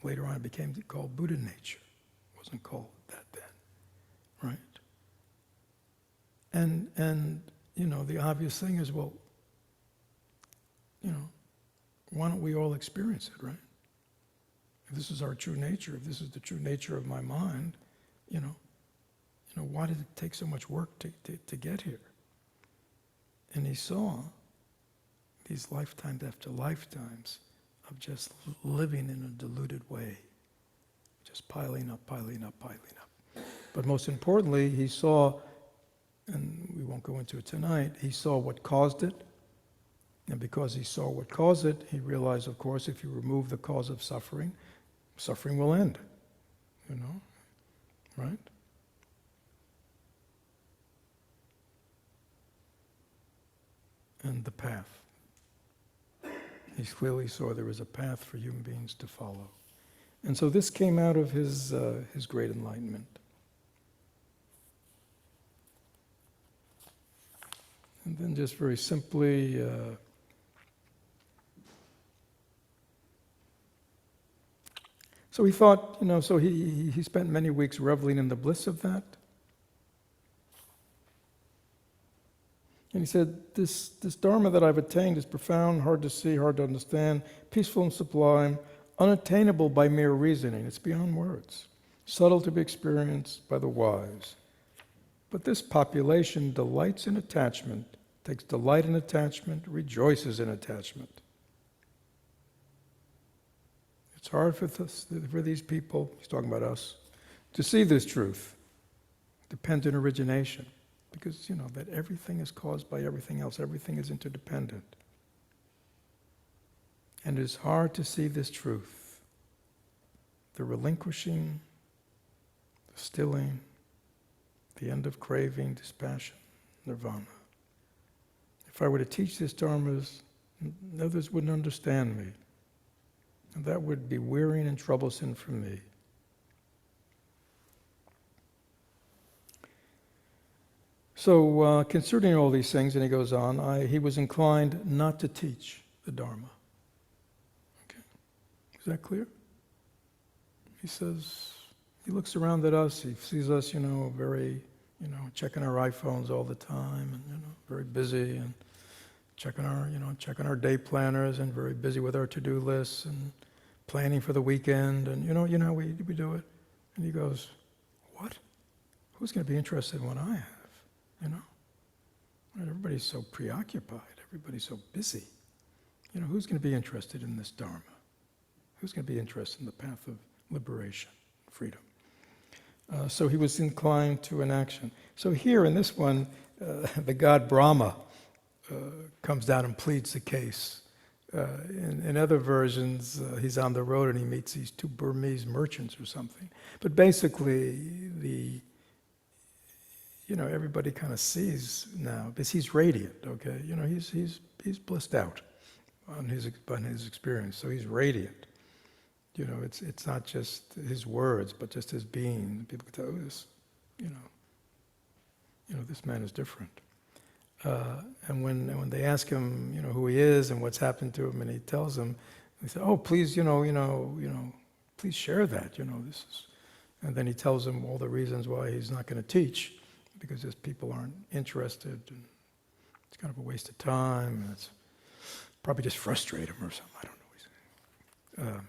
Speaker 1: Later on, it became called Buddha nature. It wasn't called that then, right? And the obvious thing is, well, why don't we all experience it, right? If this is our true nature, if this is the true nature of my mind, why did it take so much work to get here? And he saw these lifetimes after lifetimes of just living in a deluded way, just piling up, piling up, piling up. But most importantly, he saw, and we won't go into it tonight, he saw what caused it. And because he saw what caused it, he realized, of course, if you remove the cause of suffering, suffering will end. You know, right? And the path. He clearly saw there was a path for human beings to follow. And so this came out of his great enlightenment. And then just very simply, so he thought, so he spent many weeks reveling in the bliss of that. And he said, this Dharma that I've attained is profound, hard to see, hard to understand, peaceful and sublime, unattainable by mere reasoning. It's beyond words, subtle to be experienced by the wise. But this population delights in attachment, takes delight in attachment, rejoices in attachment. It's hard for these people, he's talking about us, to see this truth, dependent origination. Because, that everything is caused by everything else. Everything is interdependent. And it is hard to see this truth. The relinquishing, the stilling, the end of craving, dispassion, nirvana. If I were to teach this Dharma, others wouldn't understand me. And that would be wearying and troublesome for me. So, considering all these things, and he goes on, he was inclined not to teach the Dharma. Okay, is that clear? He says, he looks around at us, he sees us, very, checking our iPhones all the time, and, very busy, and checking our day planners, and very busy with our to-do lists, and planning for the weekend, and how we do it. And he goes, what? Who's going to be interested in what I have? Everybody's so preoccupied. Everybody's so busy. Who's going to be interested in this Dharma? Who's going to be interested in the path of liberation, freedom? So he was inclined to inaction. So here in this one, the god Brahma comes down and pleads the case. In other versions, he's on the road and he meets these two Burmese merchants or something. But basically, everybody kind of sees now, because he's radiant, okay? He's blissed out on his experience, so he's radiant. It's not just his words, but just his being. People can tell, oh, this, this man is different. And when they ask him, who he is and what's happened to him, and he tells them, they say, oh, please, please share that. This is, and then he tells them all the reasons why he's not going to teach. Because just people aren't interested, and it's kind of a waste of time, and it's probably just frustrate them or something, I don't know.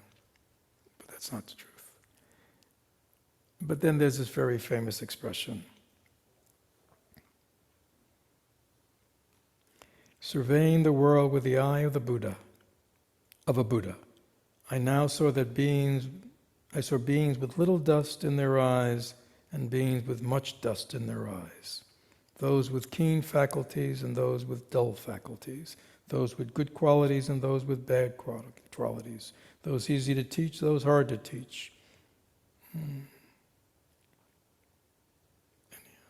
Speaker 1: But that's not the truth. But then there's this very famous expression. Surveying the world with the eye of a Buddha, I now saw beings with little dust in their eyes, and beings with much dust in their eyes, those with keen faculties and those with dull faculties, those with good qualities and those with bad qualities, those easy to teach, those hard to teach.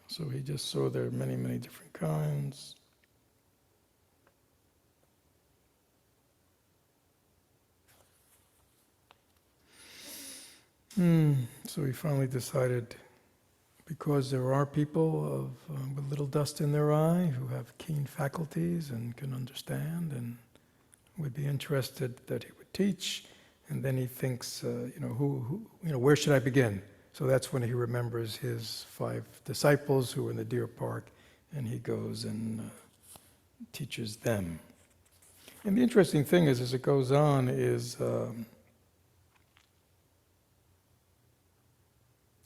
Speaker 1: So he just saw there are many, many different kinds. So he finally decided, because there are people with little dust in their eye who have keen faculties and can understand and would be interested, that he would teach. And then he thinks, where should I begin? So that's when he remembers his 5 disciples who were in the deer park, and he goes and teaches them. And the interesting thing is, as it goes on, is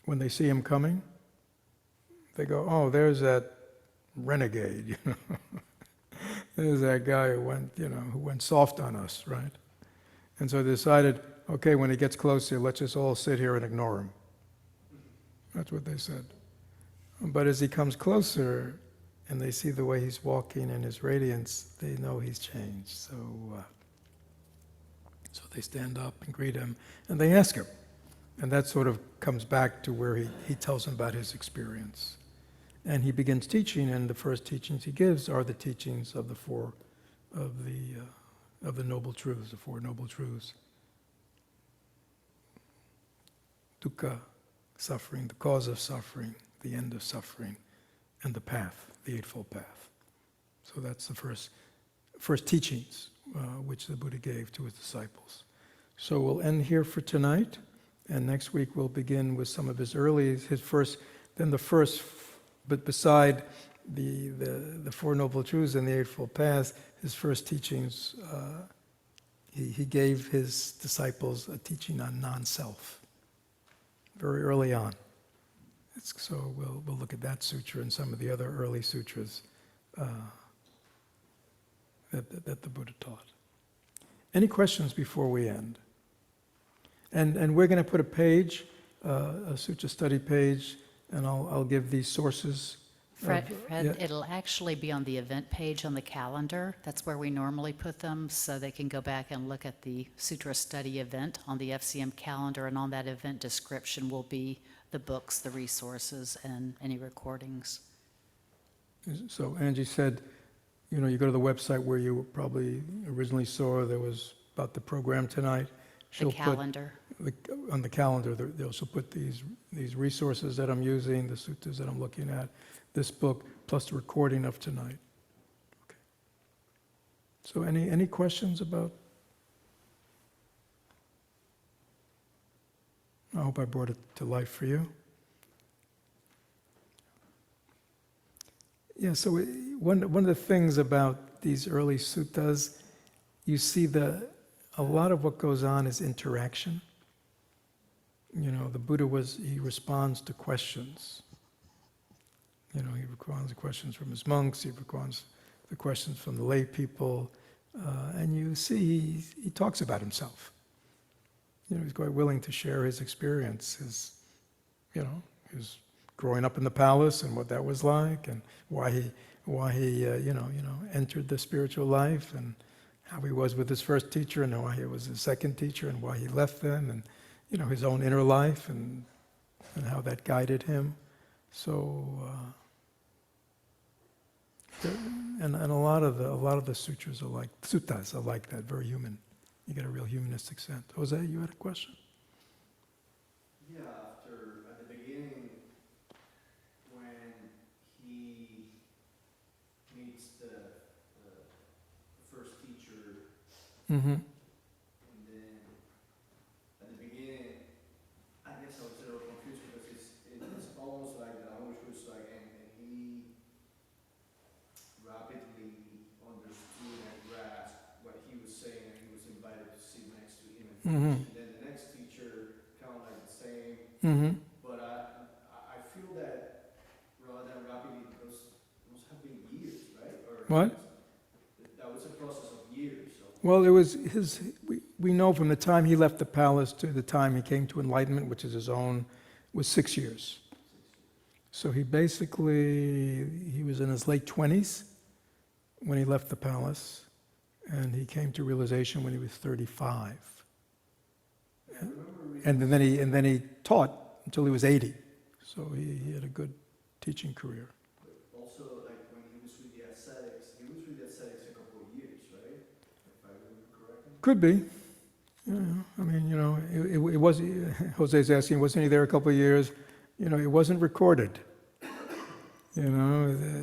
Speaker 1: when they see him coming, they go, oh, there's that renegade, There's that guy who went soft on us, right? And so they decided, okay, when he gets closer, let's just all sit here and ignore him. That's what they said. But as he comes closer, and they see the way he's walking and his radiance, they know he's changed. So they stand up and greet him, and they ask him. And that sort of comes back to where he tells them about his experience. And he begins teaching, and the first teachings he gives are the teachings of the Noble Truths, the Four Noble Truths. Dukkha, suffering, the cause of suffering, the end of suffering, and the path, the Eightfold Path. So that's the first teachings which the Buddha gave to his disciples. So we'll end here for tonight, and next week we'll begin with some of but beside the Four Noble Truths and the Eightfold Path, his first teachings, he gave his disciples a teaching on non-self, very early on. So we'll look at that sutra and some of the other early sutras that the Buddha taught. Any questions before we end? And we're going to put a page, a Sutra Study page, and I'll give these sources.
Speaker 2: Fred, It'll actually be on the event page on the calendar. That's where we normally put them, so they can go back and look at the Sutra Study event on the FCM calendar, and on that event description will be the books, the resources, and any recordings.
Speaker 1: So Angie said, you go to the website where you probably originally saw there was about the program tonight.
Speaker 2: The calendar.
Speaker 1: On the calendar, they'll also put these resources that I'm using, the sutras that I'm looking at, this book, plus the recording of tonight. Okay. So any questions about? I hope I brought it to life for you. Yeah, so one of the things about these early suttas, you see a lot of what goes on is interaction. The Buddha he responds to questions. He responds to questions from his monks, he responds to questions from the lay people, and you see he talks about himself. He's quite willing to share his experience, his growing up in the palace and what that was like, and why he entered the spiritual life, and how he was with his first teacher, and why he was his second teacher, and why he left them, and his own inner life, and how that guided him. So, and a lot of the sutras suttas are like that, very human. You get a real humanistic sense. Jose, you had a question?
Speaker 3: Yeah, at the beginning, when he meets the first teacher,
Speaker 1: Mm-hmm.
Speaker 3: and then at the beginning, I guess I was a little confused because it's almost like the language was like, and he rapidly understood and grasped what he was saying, and he was invited to sit next to him.
Speaker 1: Mm-hmm.
Speaker 3: And then the next teacher, kind of like the same.
Speaker 1: Mm-hmm.
Speaker 3: But I feel that rather than rapidly, because it must have been years, right? Or
Speaker 1: What?
Speaker 3: That was a process of years.
Speaker 1: Well, it was we know from the time he left the palace to the time he came to enlightenment, which is his own, was 6 years. So he was in his late 20s when he left the palace, and he came to realization when he was 35. And then he taught until he was 80. So he had a good teaching career.
Speaker 3: But also, like when he was with the ascetics a couple of years, right? If I remember correctly.
Speaker 1: Could be. I mean, it was. Jose's asking, wasn't he there a couple of years? It wasn't recorded.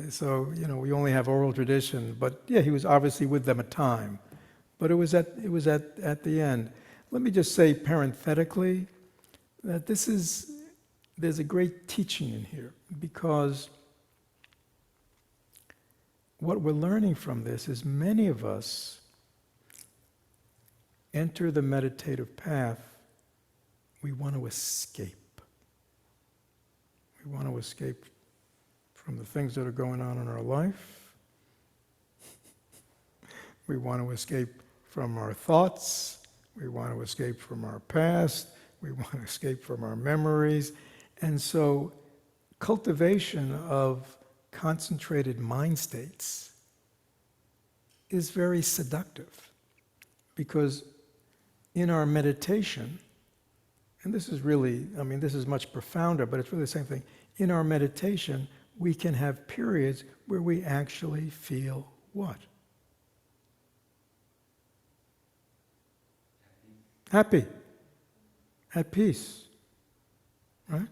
Speaker 1: So we only have oral tradition. But yeah, he was obviously with them a time. But it was at the end. Let me just say parenthetically that there's a great teaching in here, because what we're learning from this is many of us enter the meditative path, we want to escape. We want to escape from the things that are going on in our life. We want to escape from our thoughts. We want to escape from our past. We want to escape from our memories. And so cultivation of concentrated mind states is very seductive, because in our meditation, and this is really, I mean, this is much profounder, but it's really the same thing. In our meditation, we can have periods where we actually feel what? Happy. At peace. Right?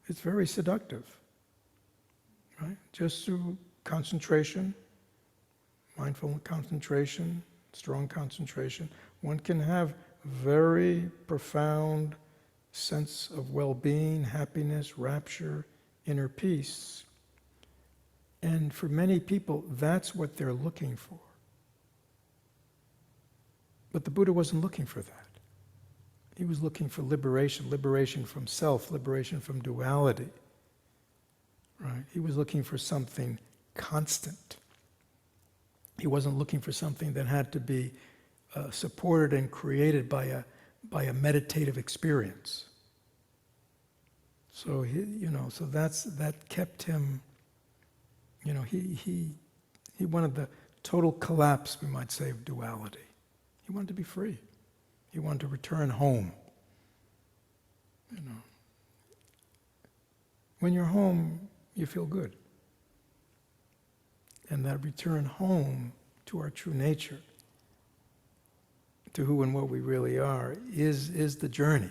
Speaker 1: It's very seductive. Right? Just through concentration, mindful concentration, strong concentration, one can have very profound sense of well-being, happiness, rapture, inner peace. And for many people, that's what they're looking for. But the Buddha wasn't looking for that. He was looking for liberation, liberation from self, liberation from duality. Right? He was looking for something constant. He wasn't looking for something that had to be supported and created by a meditative experience. So so that kept him. He wanted the total collapse, we might say, of duality. He wanted to be free. He wanted to return home. When you're home, you feel good. And that return home to our true nature, to who and what we really are, is the journey.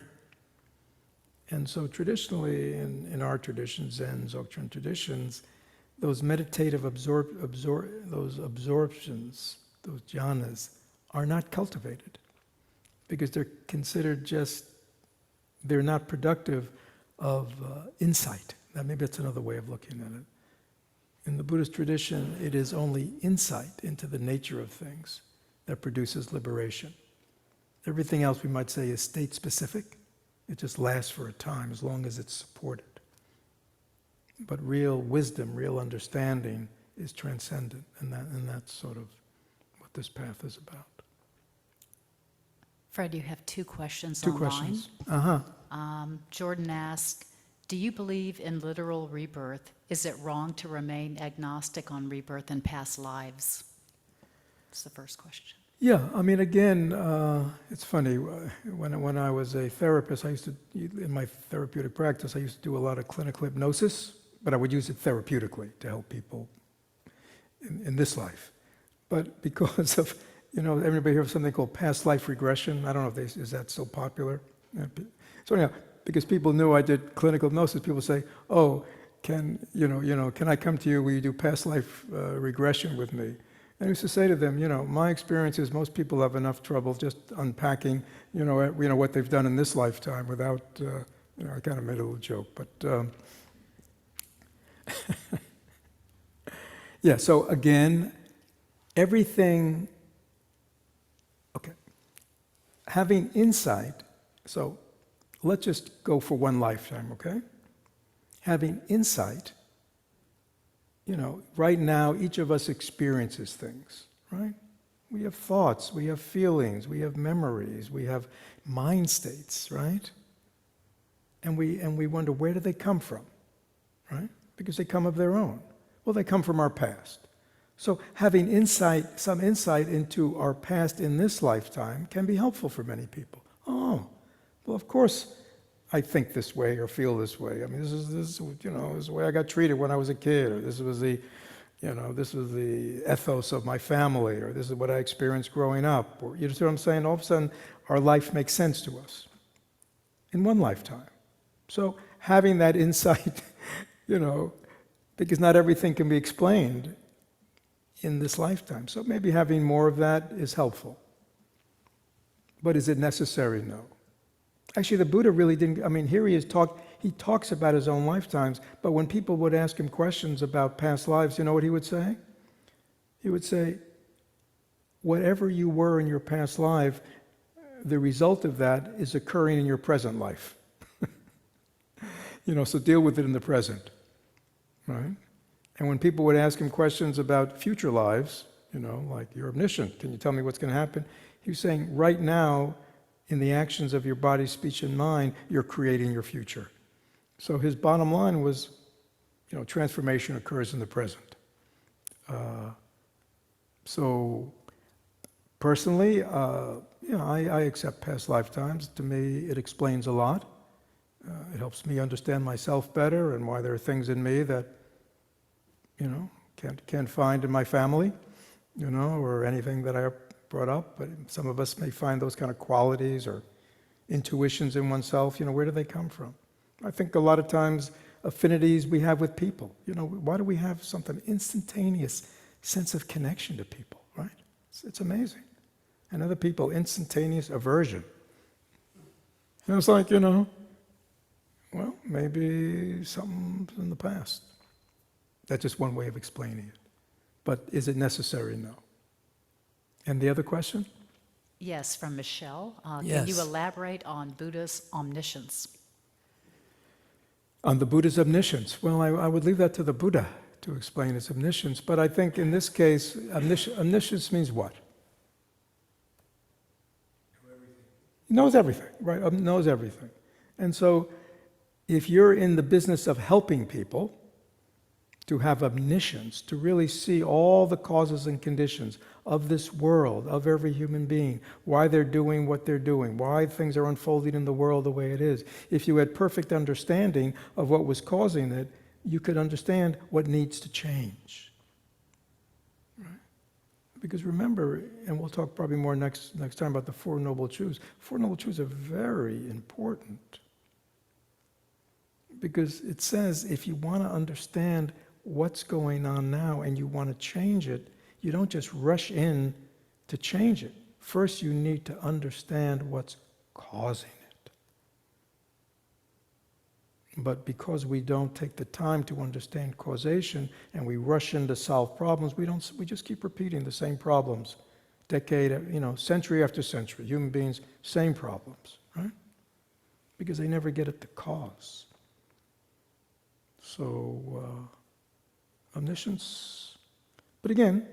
Speaker 1: And so traditionally, in our traditions, Zen, Dzogchen traditions, those meditative those absorptions, those jhanas, are not cultivated, because they're considered they're not productive of insight. Maybe that's another way of looking at it. In the Buddhist tradition, it is only insight into the nature of things that produces liberation. Everything else, we might say, is state-specific. It just lasts for a time, as long as it's supported. But real wisdom, real understanding is transcendent, and that's sort of what this path is about.
Speaker 2: Fred, you have two questions
Speaker 1: Two
Speaker 2: online.
Speaker 1: questions.
Speaker 2: Jordan asked, do you believe in literal rebirth? Is it wrong to remain agnostic on rebirth and past lives? That's the first question.
Speaker 1: Yeah, I mean, again, it's funny. When I was a therapist, in my therapeutic practice, I used to do a lot of clinical hypnosis, but I would use it therapeutically to help people in this life. But because of, everybody hear of something called past life regression? I don't know is that so popular? So anyhow, because people knew I did clinical hypnosis, people say, "Oh, can I come to you? Will you do past life regression with me?" And I used to say to them, my experience is most people have enough trouble just unpacking, what they've done in this lifetime without, I kind of made a little joke, but yeah. So again, everything. Okay, having insight. So let's just go for one lifetime, okay? Having insight. Right now, each of us experiences things, right? We have thoughts, we have feelings, we have memories, we have mind states, right? And we wonder, where do they come from, right? Because they come of their own. Well, they come from our past. So having some insight into our past in this lifetime can be helpful for many people. Oh, well, of course, I think this way or feel this way. I mean, this is the way I got treated when I was a kid, or this was the ethos of my family, or this is what I experienced growing up. Or you see what I'm saying? All of a sudden, our life makes sense to us in one lifetime. So having that insight, because not everything can be explained in this lifetime. So maybe having more of that is helpful. But is it necessary? No. Actually, the Buddha really didn't, here he talks about his own lifetimes, but when people would ask him questions about past lives, you know what he would say? He would say, whatever you were in your past life, the result of that is occurring in your present life. So deal with it in the present, right? And when people would ask him questions about future lives, like you're omniscient. Can you tell me what's going to happen? He was saying, right now, in the actions of your body, speech, and mind, you're creating your future. So his bottom line was, transformation occurs in the present. So personally, I accept past lifetimes. To me, it explains a lot. It helps me understand myself better and why there are things in me that, can't find in my family, or anything that I brought up. But some of us may find those kind of qualities or intuitions in oneself. Where do they come from? I think a lot of times affinities we have with people. Why do we have something instantaneous sense of connection to people, right? It's amazing. And other people, instantaneous aversion. And it's like, well, maybe something's in the past. That's just one way of explaining it. But is it necessary? No. And the other question?
Speaker 2: Yes, from Michelle.
Speaker 1: Yes.
Speaker 2: Can you elaborate on Buddha's omniscience?
Speaker 1: On the Buddha's omniscience. Well, I would leave that to the Buddha to explain his omniscience. But I think in this case, omniscience means what? He knows everything, right? Knows everything. And so if you're in the business of helping people to have omniscience, to really see all the causes and conditions of this world, of every human being, why they're doing what they're doing, why things are unfolding in the world the way it is. If you had perfect understanding of what was causing it, you could understand what needs to change. Right? Because remember, and we'll talk probably more next time about the Four Noble Truths. Four Noble Truths are very important. Because it says if you want to understand what's going on now and you want to change it, you don't just rush in to change it. First, you need to understand what's causing it. But because we don't take the time to understand causation and we rush in to solve problems, we just keep repeating the same problems. Century after century, human beings, same problems, right? Because they never get at the cause. So, omniscience. But again,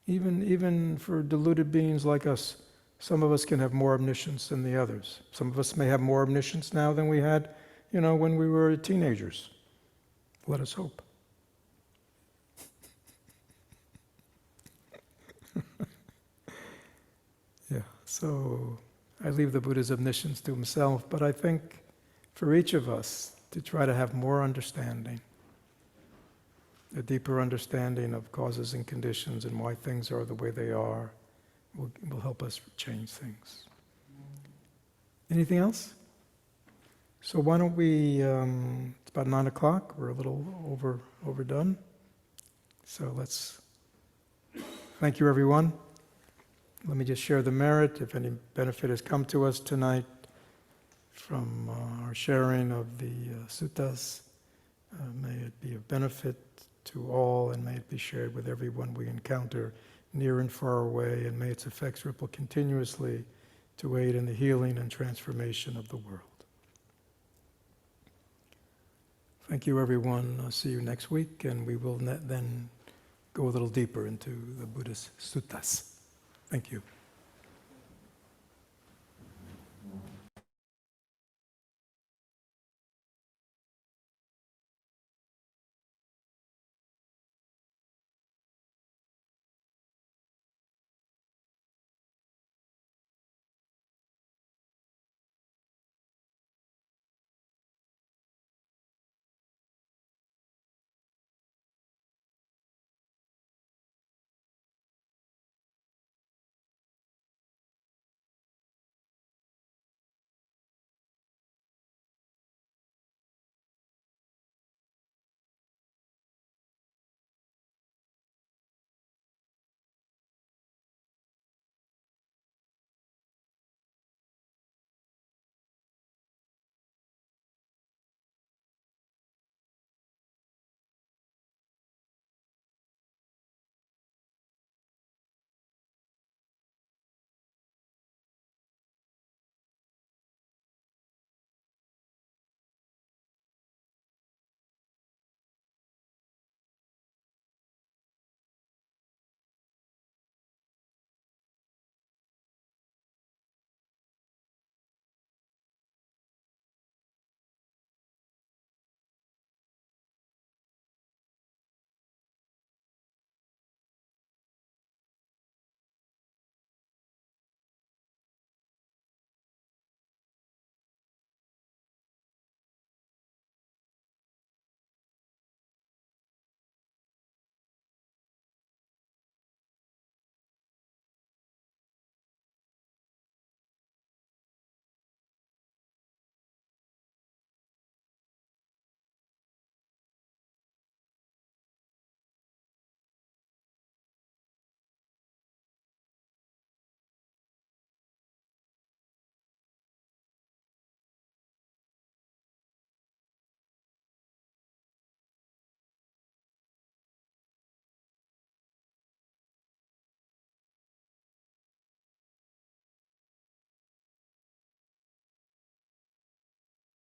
Speaker 1: even for deluded beings like us, some of us can have more omniscience than the others. Some of us may have more omniscience now than we had, when we were teenagers. Let us hope. Yeah, so I leave the Buddha's omniscience to himself, but I think for each of us to try to have more understanding, a deeper understanding of causes and conditions and why things are the way they are, will help us change things. Anything else? So why don't we, it's about 9 o'clock, we're a little overdone. So let's, thank you everyone. Let me just share the merit, if any benefit has come to us tonight from our sharing of the suttas. May it be of benefit to all, and may it be shared with everyone we encounter near and far away, and may its effects ripple continuously to aid in the healing and transformation of the world. Thank you, everyone. I'll see you next week, and we will then go a little deeper into the Buddhist suttas. Thank you.